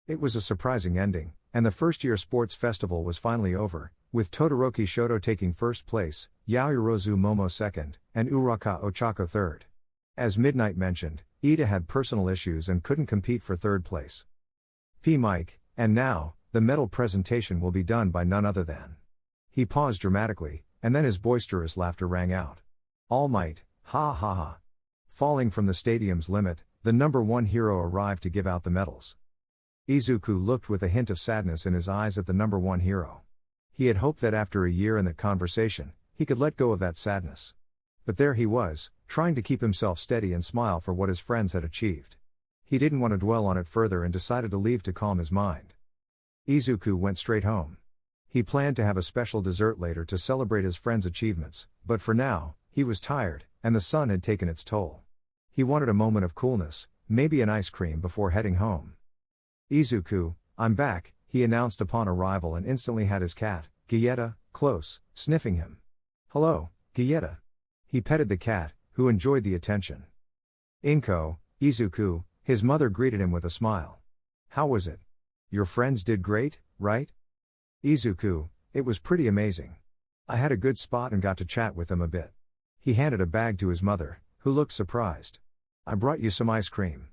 It was a surprising ending, and the first-year sports festival was finally over, with Todoroki Shoto taking first place, Yaoyorozu Momo second, and Uraka Ochako third. As Midnight mentioned, Ida had personal issues and couldn't compete for third place. Mike, and now, the medal presentation will be done by none other than. He paused dramatically, and then his boisterous laughter rang out. All Might, ha ha ha. Falling from the stadium's limit, the number one hero arrived to give out the medals. Izuku looked with a hint of sadness in his eyes at the number one hero. He had hoped that after a year in that conversation, he could let go of that sadness. But there he was, trying to keep himself steady and smile for what his friends had achieved. He didn't want to dwell on it further and decided to leave to calm his mind. Izuku went straight home. He planned to have a special dessert later to celebrate his friend's achievements, but for now, he was tired, and the sun had taken its toll. He wanted a moment of coolness, maybe an ice cream before heading home. Izuku, I'm back, he announced upon arrival and instantly had his cat, Gietta, close, sniffing him. Hello, Gietta. He petted the cat, who enjoyed the attention. Inko, Izuku, his mother greeted him with a smile. How was it? Your friends did great, right? Izuku, it was pretty amazing. I had a good spot and got to chat with them a bit. He handed a bag to his mother, who looked surprised. I brought you some ice cream.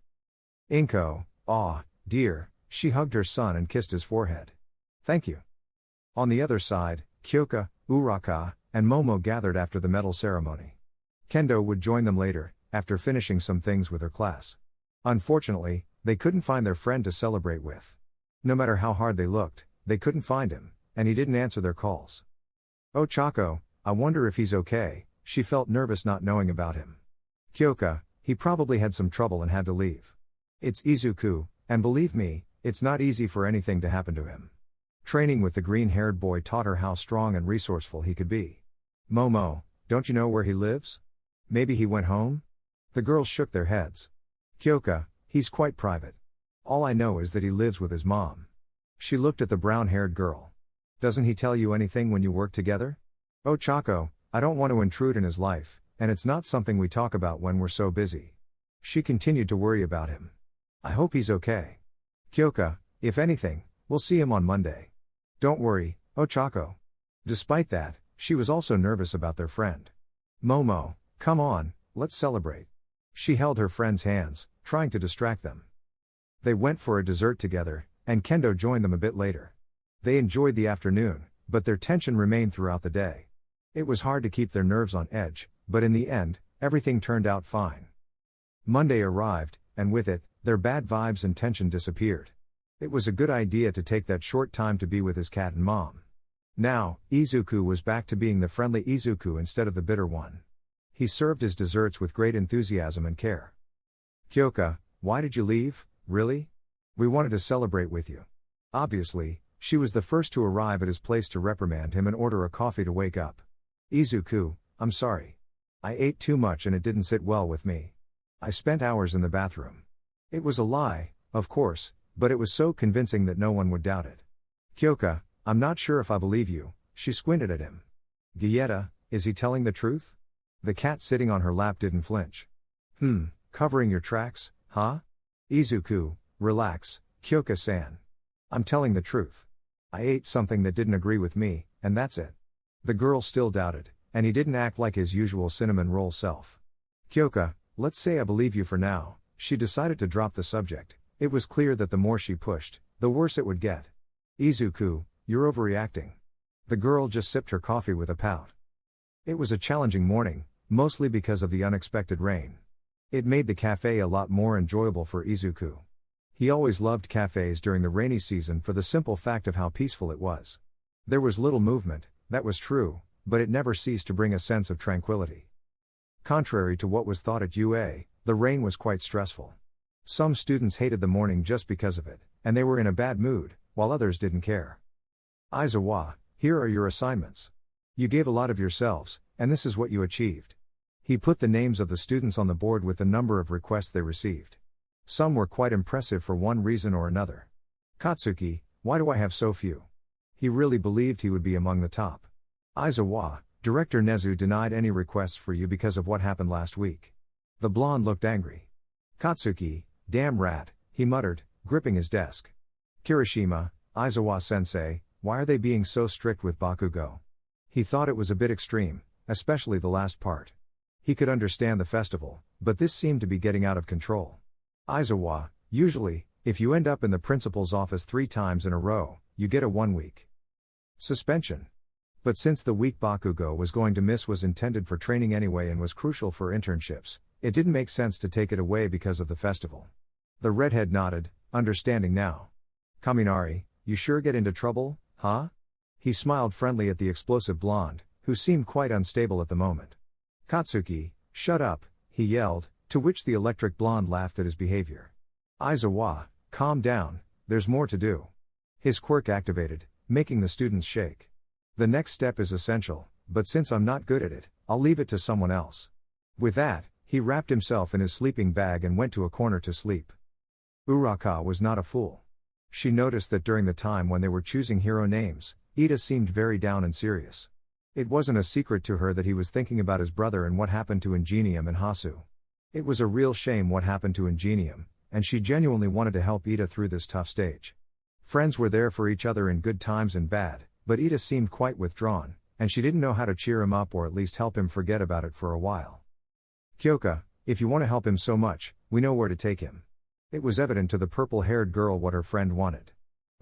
Inko, aw, dear, she hugged her son and kissed his forehead. Thank you. On the other side, Kyoka, Uraka, and Momo gathered after the medal ceremony. Kendo would join them later, after finishing some things with her class. Unfortunately, they couldn't find their friend to celebrate with. No matter how hard they looked, they couldn't find him, and he didn't answer their calls. Ochako, I wonder if he's okay, she felt nervous not knowing about him. Kyoka, he probably had some trouble and had to leave. It's Izuku, and believe me, it's not easy for anything to happen to him. Training with the green-haired boy taught her how strong and resourceful he could be. Momo, don't you know where he lives? Maybe he went home? The girls shook their heads. Kyoka, he's quite private. All I know is that he lives with his mom. She looked at the brown-haired girl. Doesn't he tell you anything when you work together? Ochako, I don't want to intrude in his life, and it's not something we talk about when we're so busy. She continued to worry about him. I hope he's okay. Kyoka, if anything, we'll see him on Monday. Don't worry, Ochako. Despite that, she was also nervous about their friend. Momo, come on, let's celebrate. She held her friend's hands, trying to distract them. They went for a dessert together, and Kendo joined them a bit later. They enjoyed the afternoon, but their tension remained throughout the day. It was hard to keep their nerves on edge, but in the end, everything turned out fine. Monday arrived, and with it, their bad vibes and tension disappeared. It was a good idea to take that short time to be with his cat and mom. Now, Izuku was back to being the friendly Izuku instead of the bitter one. He served his desserts with great enthusiasm and care. "Kyoka, why did you leave, really? We wanted to celebrate with you." Obviously, she was the first to arrive at his place to reprimand him and order a coffee to wake up. "Izuku, I'm sorry. I ate too much and it didn't sit well with me. I spent hours in the bathroom." It was a lie, of course, but it was so convincing that no one would doubt it. "Kyoka, I'm not sure if I believe you." She squinted at him. "Gietta, is he telling the truth?" The cat sitting on her lap didn't flinch. Covering your tracks, huh?" "Izuku, relax, Kyoka-san. I'm telling the truth. I ate something that didn't agree with me, and that's it." The girl still doubted, and he didn't act like his usual cinnamon roll self. "Kyoka, let's say I believe you for now." She decided to drop the subject. It was clear that the more she pushed, the worse it would get. "Izuku, you're overreacting." The girl just sipped her coffee with a pout. It was a challenging morning, mostly because of the unexpected rain. It made the cafe a lot more enjoyable for Izuku. He always loved cafes during the rainy season for the simple fact of how peaceful it was. There was little movement, that was true, but it never ceased to bring a sense of tranquility. Contrary to what was thought at UA, the rain was quite stressful. Some students hated the morning just because of it, and they were in a bad mood, while others didn't care. "Aizawa, here are your assignments. You gave a lot of yourselves, and this is what you achieved." He put the names of the students on the board with the number of requests they received. Some were quite impressive for one reason or another. "Katsuki, why do I have so few?" He really believed he would be among the top. "Aizawa, Director Nezu denied any requests for you because of what happened last week." The blonde looked angry. "Katsuki, damn rat," he muttered, gripping his desk. "Kirishima, Aizawa-sensei, why are they being so strict with Bakugo?" He thought it was a bit extreme, especially the last part. He could understand the festival, but this seemed to be getting out of control. "Aizawa, usually, if you end up in the principal's office 3 times in a row, you get a 1-week suspension. But since the week Bakugo was going to miss was intended for training anyway and was crucial for internships, it didn't make sense to take it away because of the festival." The redhead nodded, understanding now. "Kaminari, you sure get into trouble, huh?" He smiled friendly at the explosive blonde, who seemed quite unstable at the moment. "Katsuki, shut up," he yelled, to which the electric blonde laughed at his behavior. "Aizawa, calm down, there's more to do." His quirk activated, making the students shake. "The next step is essential, but since I'm not good at it, I'll leave it to someone else." With that, he wrapped himself in his sleeping bag and went to a corner to sleep. Uraka was not a fool. She noticed that during the time when they were choosing hero names, Ida seemed very down and serious. It wasn't a secret to her that he was thinking about his brother and what happened to Ingenium and Hasu. It was a real shame what happened to Ingenium, and she genuinely wanted to help Ida through this tough stage. Friends were there for each other in good times and bad, but Ida seemed quite withdrawn, and she didn't know how to cheer him up or at least help him forget about it for a while. "Kyoka, if you want to help him so much, we know where to take him." It was evident to the purple-haired girl what her friend wanted.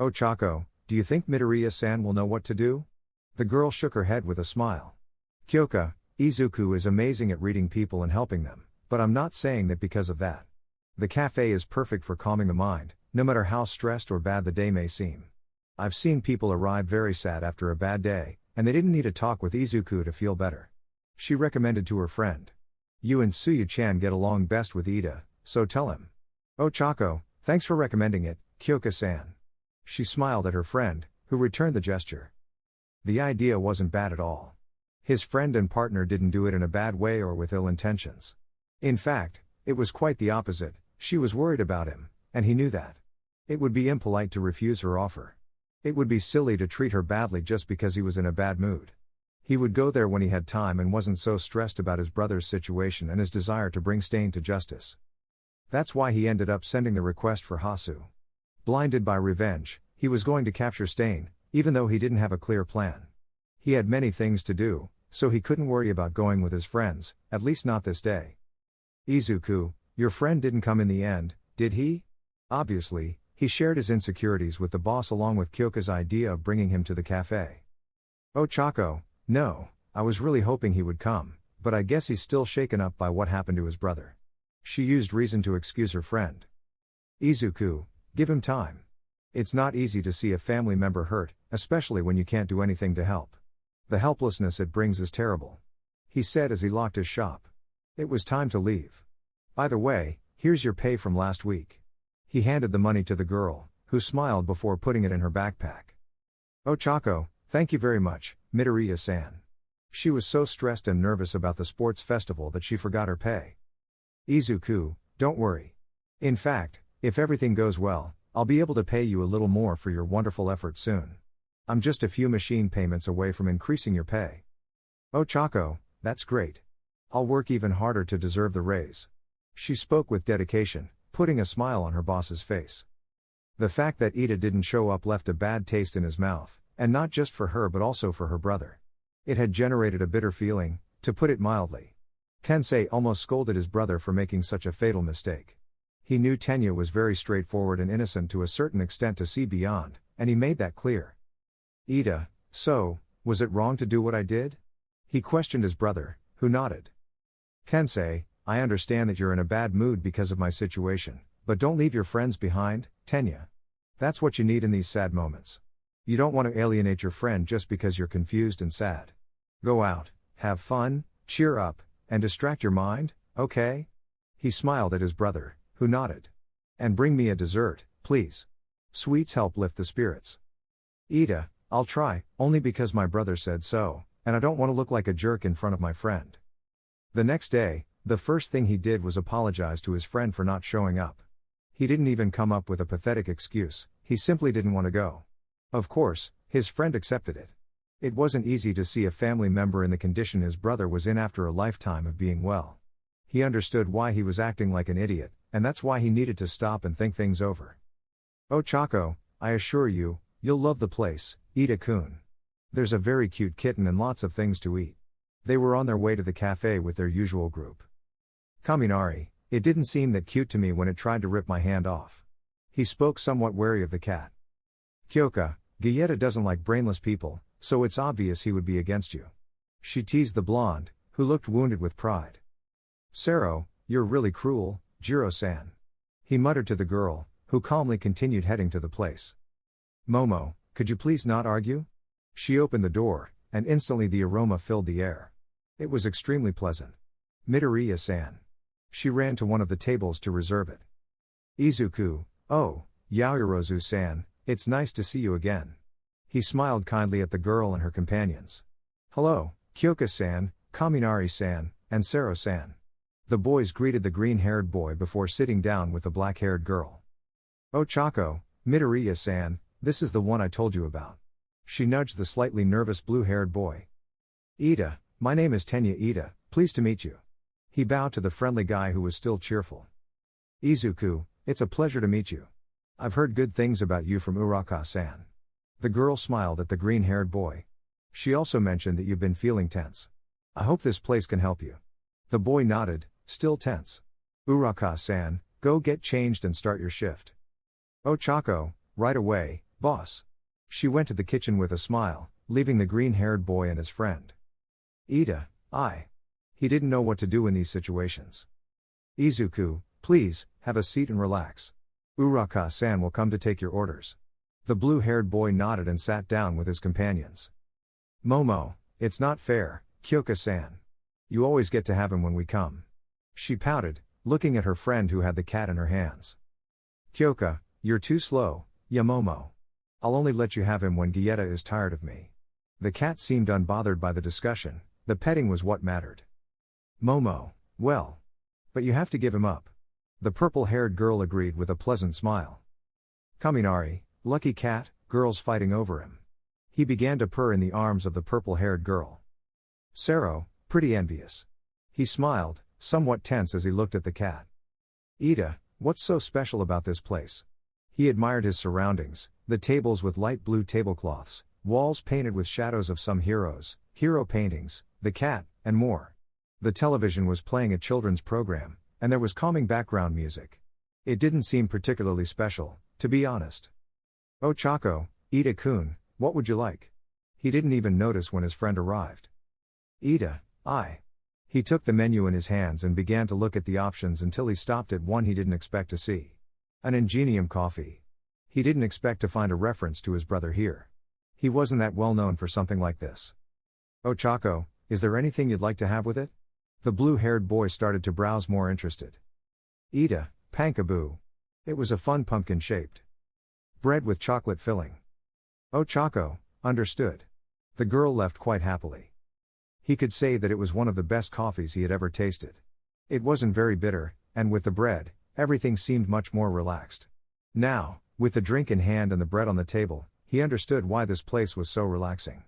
"Ochako, do you think Midoriya-san will know what to do?" The girl shook her head with a smile. "Kyoka, Izuku is amazing at reading people and helping them, but I'm not saying that because of that. The cafe is perfect for calming the mind, no matter how stressed or bad the day may seem. I've seen people arrive very sad after a bad day, and they didn't need a talk with Izuku to feel better." She recommended to her friend. "You and Tsuyu-chan get along best with Ida, so tell him." "Ochako, thanks for recommending it, Kyoka-san." She smiled at her friend, who returned the gesture. The idea wasn't bad at all. His friend and partner didn't do it in a bad way or with ill intentions. In fact, it was quite the opposite. She was worried about him, and he knew that. It would be impolite to refuse her offer. It would be silly to treat her badly just because he was in a bad mood. He would go there when he had time and wasn't so stressed about his brother's situation and his desire to bring Stain to justice. That's why he ended up sending the request for Hasu. Blinded by revenge, he was going to capture Stain, even though he didn't have a clear plan. He had many things to do, so he couldn't worry about going with his friends, at least not this day. "Izuku, your friend didn't come in the end, did he?" Obviously, He shared his insecurities with the boss along with Kyoka's idea of bringing him to the cafe. Ochako, no, I was really hoping he would come, but I guess he's still shaken up by what happened to his brother. She used reason to excuse her friend. Izuku, give him time. It's not easy to see a family member hurt, especially when you can't do anything to help. The helplessness it brings is terrible. He said as he locked his shop. It was time to leave. By the way, here's your pay from last week. He handed the money to the girl, who smiled before putting it in her backpack. Ochako, thank you very much, Midoriya-san. She was so stressed and nervous about the sports festival that she forgot her pay. Izuku, don't worry. In fact, if everything goes well, I'll be able to pay you a little more for your wonderful effort soon. I'm just a few machine payments away from increasing your pay. Ochako, that's great. I'll work even harder to deserve the raise. She spoke with dedication, putting a smile on her boss's face. The fact that Ida didn't show up left a bad taste in his mouth, and not just for her but also for her brother. It had generated a bitter feeling, to put it mildly. Kensei almost scolded his brother for making such a fatal mistake. He knew Tenya was very straightforward and innocent to a certain extent to see beyond, and he made that clear. Ida, so, was it wrong to do what I did? He questioned his brother, who nodded. Kensei, I understand that you're in a bad mood because of my situation, but don't leave your friends behind, Tenya. That's what you need in these sad moments. You don't want to alienate your friend just because you're confused and sad. Go out, have fun, cheer up, and distract your mind, okay? He smiled at his brother, who nodded. And bring me a dessert, please. Sweets help lift the spirits. Ida, I'll try, only because my brother said so, and I don't want to look like a jerk in front of my friend. The next day, the first thing he did was apologize to his friend for not showing up. He didn't even come up with a pathetic excuse, he simply didn't want to go. Of course, his friend accepted it. It wasn't easy to see a family member in the condition his brother was in after a lifetime of being well. He understood why he was acting like an idiot, and that's why he needed to stop and think things over. Ochako, I assure you, you'll love the place, Ida-kun. There's a very cute kitten and lots of things to eat. They were on their way to the cafe with their usual group. Kaminari, it didn't seem that cute to me when it tried to rip my hand off. He spoke somewhat wary of the cat. Kyoka, Gayeta doesn't like brainless people, so it's obvious he would be against you. She teased the blonde, who looked wounded with pride. Sero, you're really cruel, Jiro-san. He muttered to the girl, who calmly continued heading to the place. Momo, could you please not argue? She opened the door, and instantly the aroma filled the air. It was extremely pleasant. Midoriya-san. She ran to one of the tables to reserve it. Izuku, oh, Yaoyorozu-san, it's nice to see you again. He smiled kindly at the girl and her companions. Hello, Kyoka-san, Kaminari-san, and Sero-san. The boys greeted the green-haired boy before sitting down with the black-haired girl. Ochako, Midoriya-san, this is the one I told you about. She nudged the slightly nervous blue-haired boy. Ida, my name is Tenya Ida, pleased to meet you. He bowed to the friendly guy who was still cheerful. Izuku, it's a pleasure to meet you. I've heard good things about you from Uraka-san. The girl smiled at the green-haired boy. She also mentioned that you've been feeling tense. I hope this place can help you. The boy nodded, still tense. Uraka-san, go get changed and start your shift. Ochako, right away, boss. She went to the kitchen with a smile, leaving the green-haired boy and his friend. Ida, He didn't know what to do in these situations. Izuku, please, have a seat and relax. Uraka-san will come to take your orders. The blue-haired boy nodded and sat down with his companions. Momo, it's not fair, Kyoka-san. You always get to have him when we come. She pouted, looking at her friend who had the cat in her hands. Kyoka, you're too slow, Yamomo. I'll only let you have him when Gayeta is tired of me. The cat seemed unbothered by the discussion, the petting was what mattered. Momo, well. But you have to give him up. The purple-haired girl agreed with a pleasant smile. Kaminari, lucky cat, girls fighting over him. He began to purr in the arms of the purple-haired girl. Sero, pretty envious. He smiled, somewhat tense as he looked at the cat. Ida, what's so special about this place? He admired his surroundings, the tables with light blue tablecloths, walls painted with shadows of some heroes, hero paintings, the cat, and more. The television was playing a children's program, and there was calming background music. It didn't seem particularly special, to be honest. Oh Chako, Ida-kun, what would you like? He didn't even notice when his friend arrived. Ida, I. He took the menu in his hands and began to look at the options until he stopped at one he didn't expect to see. An Ingenium coffee. He didn't expect to find a reference to his brother here. He wasn't that well known for something like this. Oh Chako, is there anything you'd like to have with it? The blue-haired boy started to browse more interested. Ida, pankaboo. It was a fun pumpkin-shaped bread with chocolate filling. Oh Chako, understood. The girl left quite happily. He could say that it was one of the best coffees he had ever tasted. It wasn't very bitter, and with the bread, everything seemed much more relaxed. Now, with the drink in hand and the bread on the table, he understood why this place was so relaxing.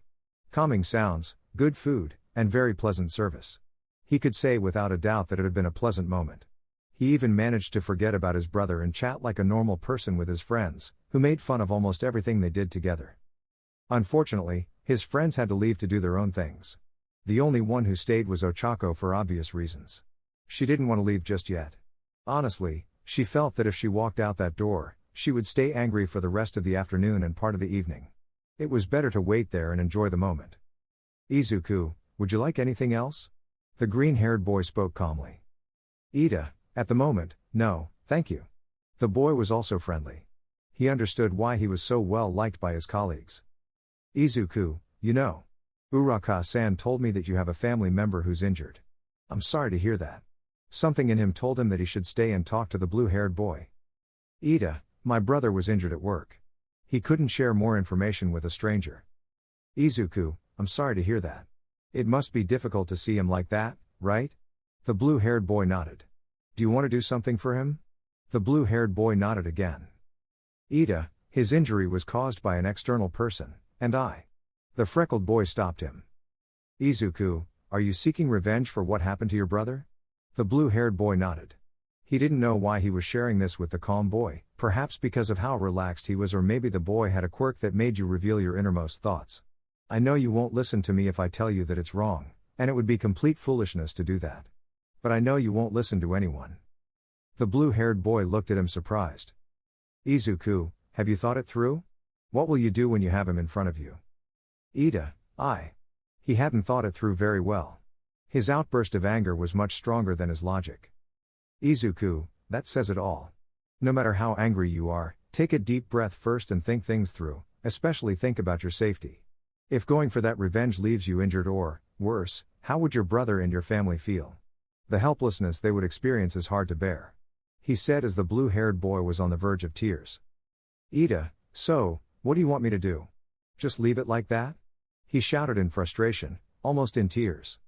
Calming sounds, good food, and very pleasant service. He could say without a doubt that it had been a pleasant moment. He even managed to forget about his brother and chat like a normal person with his friends, who made fun of almost everything they did together. Unfortunately, his friends had to leave to do their own things. The only one who stayed was Ochako for obvious reasons. She didn't want to leave just yet. Honestly, she felt that if she walked out that door, she would stay angry for the rest of the afternoon and part of the evening. It was better to wait there and enjoy the moment. Izuku, would you like anything else? The green-haired boy spoke calmly. Ida, at the moment, no, thank you. The boy was also friendly. He understood why he was so well liked by his colleagues. Izuku, you know, Uraka-san told me that you have a family member who's injured. I'm sorry to hear that. Something in him told him that he should stay and talk to the blue-haired boy. Ida, my brother was injured at work. He couldn't share more information with a stranger. Izuku, I'm sorry to hear that. It must be difficult to see him like that, right? The blue-haired boy nodded. Do you want to do something for him? The blue-haired boy nodded again. Ida, his injury was caused by an external person, and I. The freckled boy stopped him. Izuku, are you seeking revenge for what happened to your brother? The blue-haired boy nodded. He didn't know why he was sharing this with the calm boy, perhaps because of how relaxed he was, or maybe the boy had a quirk that made you reveal your innermost thoughts. I know you won't listen to me if I tell you that it's wrong, and it would be complete foolishness to do that. But I know you won't listen to anyone. The blue-haired boy looked at him surprised. Izuku, have you thought it through? What will you do when you have him in front of you? Ida, He hadn't thought it through very well. His outburst of anger was much stronger than his logic. Izuku, that says it all. No matter how angry you are, take a deep breath first and think things through, especially think about your safety. If going for that revenge leaves you injured or, worse, how would your brother and your family feel? The helplessness they would experience is hard to bear. He said as the blue-haired boy was on the verge of tears. Ida, so, what do you want me to do? Just leave it like that? He shouted in frustration, almost in tears.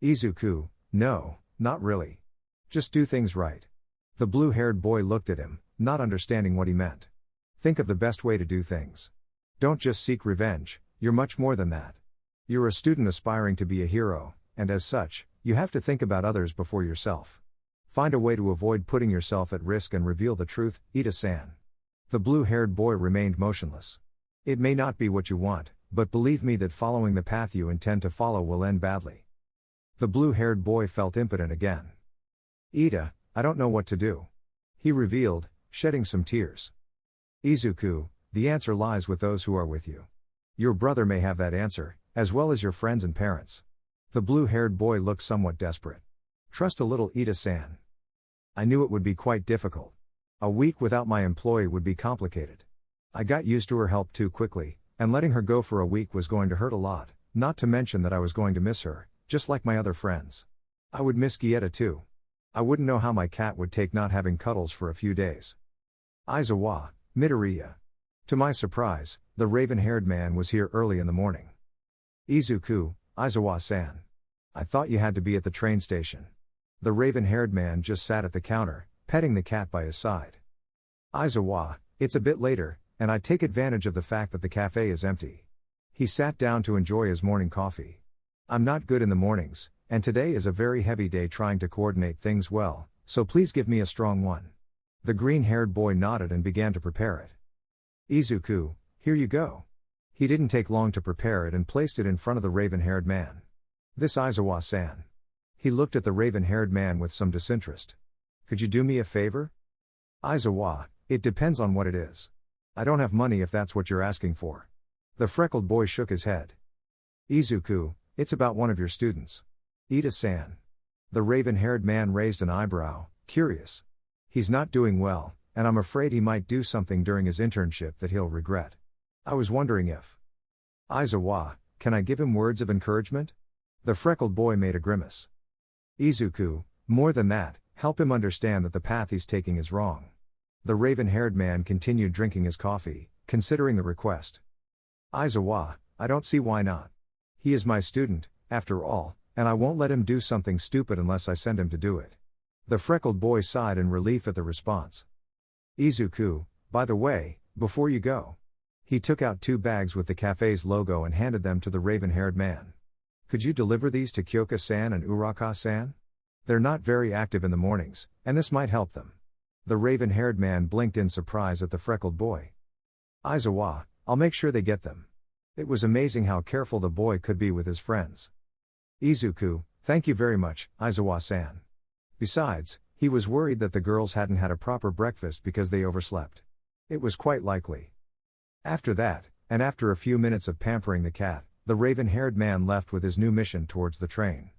Izuku, no, not really. Just do things right. The blue-haired boy looked at him, not understanding what he meant. Think of the best way to do things. Don't just seek revenge, you're much more than that. You're a student aspiring to be a hero, and as such, you have to think about others before yourself. Find a way to avoid putting yourself at risk and reveal the truth, Ida-san. The blue-haired boy remained motionless. It may not be what you want, but believe me that following the path you intend to follow will end badly. The blue-haired boy felt impotent again. Ida, I don't know what to do. He revealed, shedding some tears. Izuku, the answer lies with those who are with you. Your brother may have that answer, as well as your friends and parents. The blue-haired boy looked somewhat desperate. Trust a little, Ida-san. I knew it would be quite difficult. A week without my employee would be complicated. I got used to her help too quickly, and letting her go for a week was going to hurt a lot, not to mention that I was going to miss her, just like my other friends. I would miss Gietta too. I wouldn't know how my cat would take not having cuddles for a few days. Aizawa, Midoriya. To my surprise, the raven-haired man was here early in the morning. Izuku, Aizawa-san. I thought you had to be at the train station. The raven-haired man just sat at the counter, petting the cat by his side. Aizawa, it's a bit later, and I take advantage of the fact that the cafe is empty. He sat down to enjoy his morning coffee. I'm not good in the mornings, and today is a very heavy day trying to coordinate things well, so please give me a strong one. The green-haired boy nodded and began to prepare it. Izuku, here you go. He didn't take long to prepare it and placed it in front of the raven-haired man. This Aizawa-san. He looked at the raven-haired man with some disinterest. Could you do me a favor? Aizawa, It depends on what it is. I don't have money if that's what you're asking for. The freckled boy shook his head. Izuku, it's about one of your students. Ida-san. The raven-haired man raised an eyebrow, curious. He's not doing well, and I'm afraid he might do something during his internship that he'll regret. I was wondering if. Aizawa, can I give him words of encouragement? The freckled boy made a grimace. Izuku, more than that, help him understand that the path he's taking is wrong. The raven-haired man continued drinking his coffee, considering the request. Aizawa, I don't see why not. He is my student, after all, and I won't let him do something stupid unless I send him to do it. The freckled boy sighed in relief at the response. Izuku, by the way, before you go. He took out 2 bags with the cafe's logo and handed them to the raven-haired man. Could you deliver these to Kyoka-san and Uraka-san? They're not very active in the mornings, and this might help them. The raven-haired man blinked in surprise at the freckled boy. Aizawa, I'll make sure they get them. It was amazing how careful the boy could be with his friends. Izuku, thank you very much, Aizawa-san. Besides, he was worried that the girls hadn't had a proper breakfast because they overslept. It was quite likely. After that, and after a few minutes of pampering the cat, the raven-haired man left with his new mission towards the train.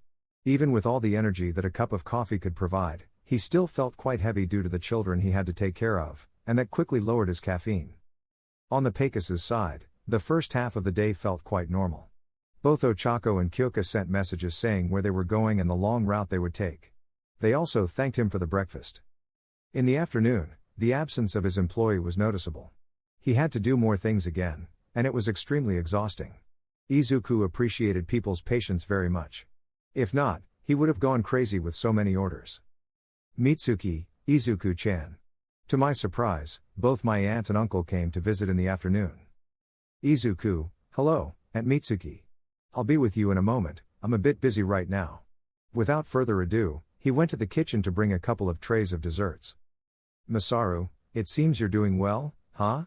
Even with all the energy that a cup of coffee could provide, he still felt quite heavy due to the children he had to take care of, and that quickly lowered his caffeine. On the Pecos' side, the first half of the day felt quite normal. Both Ochako and Kyoka sent messages saying where they were going and the long route they would take. They also thanked him for the breakfast. In the afternoon, the absence of his employee was noticeable. He had to do more things again, and it was extremely exhausting. Izuku appreciated people's patience very much. If not, he would have gone crazy with so many orders. Mitsuki, Izuku-chan. To my surprise, both my aunt and uncle came to visit in the afternoon. Izuku, hello, Aunt Mitsuki. I'll be with you in a moment, I'm a bit busy right now. Without further ado, he went to the kitchen to bring a couple of trays of desserts. Masaru, it seems you're doing well, huh?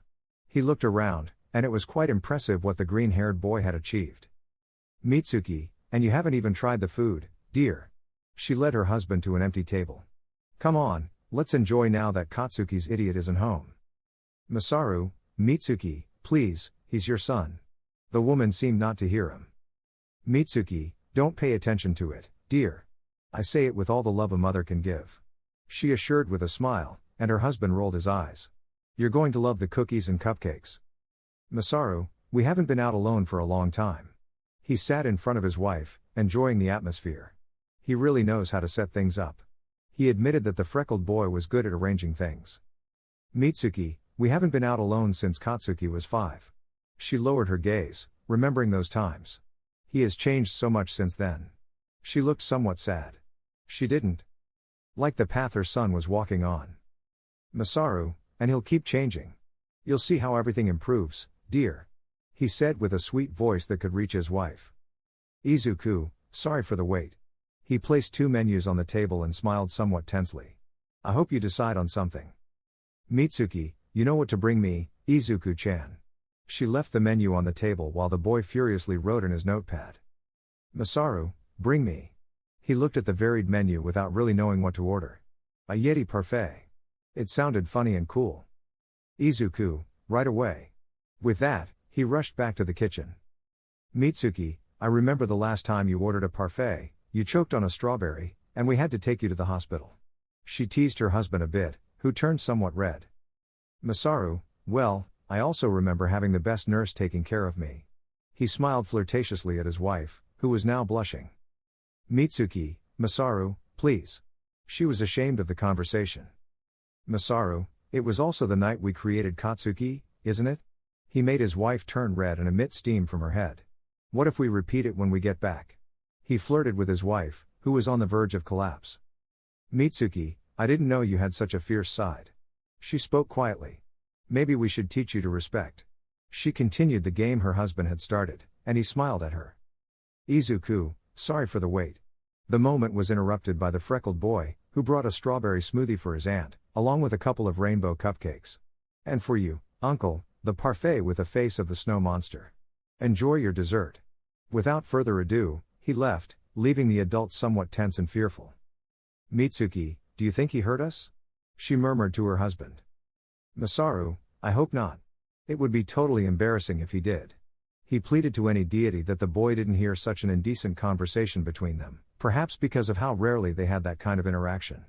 He looked around, and it was quite impressive what the green-haired boy had achieved. Mitsuki, and you haven't even tried the food, dear. She led her husband to an empty table. Come on, let's enjoy now that Katsuki's idiot isn't home. Masaru, Mitsuki, please, he's your son. The woman seemed not to hear him. Mitsuki, don't pay attention to it, dear. I say it with all the love a mother can give. She assured with a smile, and her husband rolled his eyes. You're going to love the cookies and cupcakes. Masaru, we haven't been out alone for a long time. He sat in front of his wife, enjoying the atmosphere. He really knows how to set things up. He admitted that the freckled boy was good at arranging things. Mitsuki, we haven't been out alone since Katsuki was 5. She lowered her gaze, remembering those times. He has changed so much since then. She looked somewhat sad. She didn't like the path her son was walking on. Masaru, and he'll keep changing. You'll see how everything improves, dear. He said with a sweet voice that could reach his wife. Izuku, sorry for the wait. He placed 2 menus on the table and smiled somewhat tensely. I hope you decide on something. Mitsuki, you know what to bring me, Izuku-chan. She left the menu on the table while the boy furiously wrote in his notepad. Masaru, bring me. He looked at the varied menu without really knowing what to order. A Yeti parfait. It sounded funny and cool. Izuku, right away. With that, he rushed back to the kitchen. Mitsuki, I remember the last time you ordered a parfait, you choked on a strawberry, and we had to take you to the hospital. She teased her husband a bit, who turned somewhat red. Masaru, well, I also remember having the best nurse taking care of me. He smiled flirtatiously at his wife, who was now blushing. Mitsuki, Masaru, please. She was ashamed of the conversation. Masaru, it was also the night we created Katsuki, isn't it? He made his wife turn red and emit steam from her head. What if we repeat it when we get back? He flirted with his wife, who was on the verge of collapse. Mitsuki, I didn't know you had such a fierce side. She spoke quietly. Maybe we should teach you to respect. She continued the game her husband had started, and he smiled at her. Izuku, sorry for the wait. The moment was interrupted by the freckled boy, who brought a strawberry smoothie for his aunt, along with a couple of rainbow cupcakes. And for you, uncle, the parfait with the face of the snow monster. Enjoy your dessert. Without further ado, he left, leaving the adults somewhat tense and fearful. Mitsuki, do you think he hurt us? She murmured to her husband. Masaru, I hope not. It would be totally embarrassing if he did. He pleaded to any deity that the boy didn't hear such an indecent conversation between them, perhaps because of how rarely they had that kind of interaction.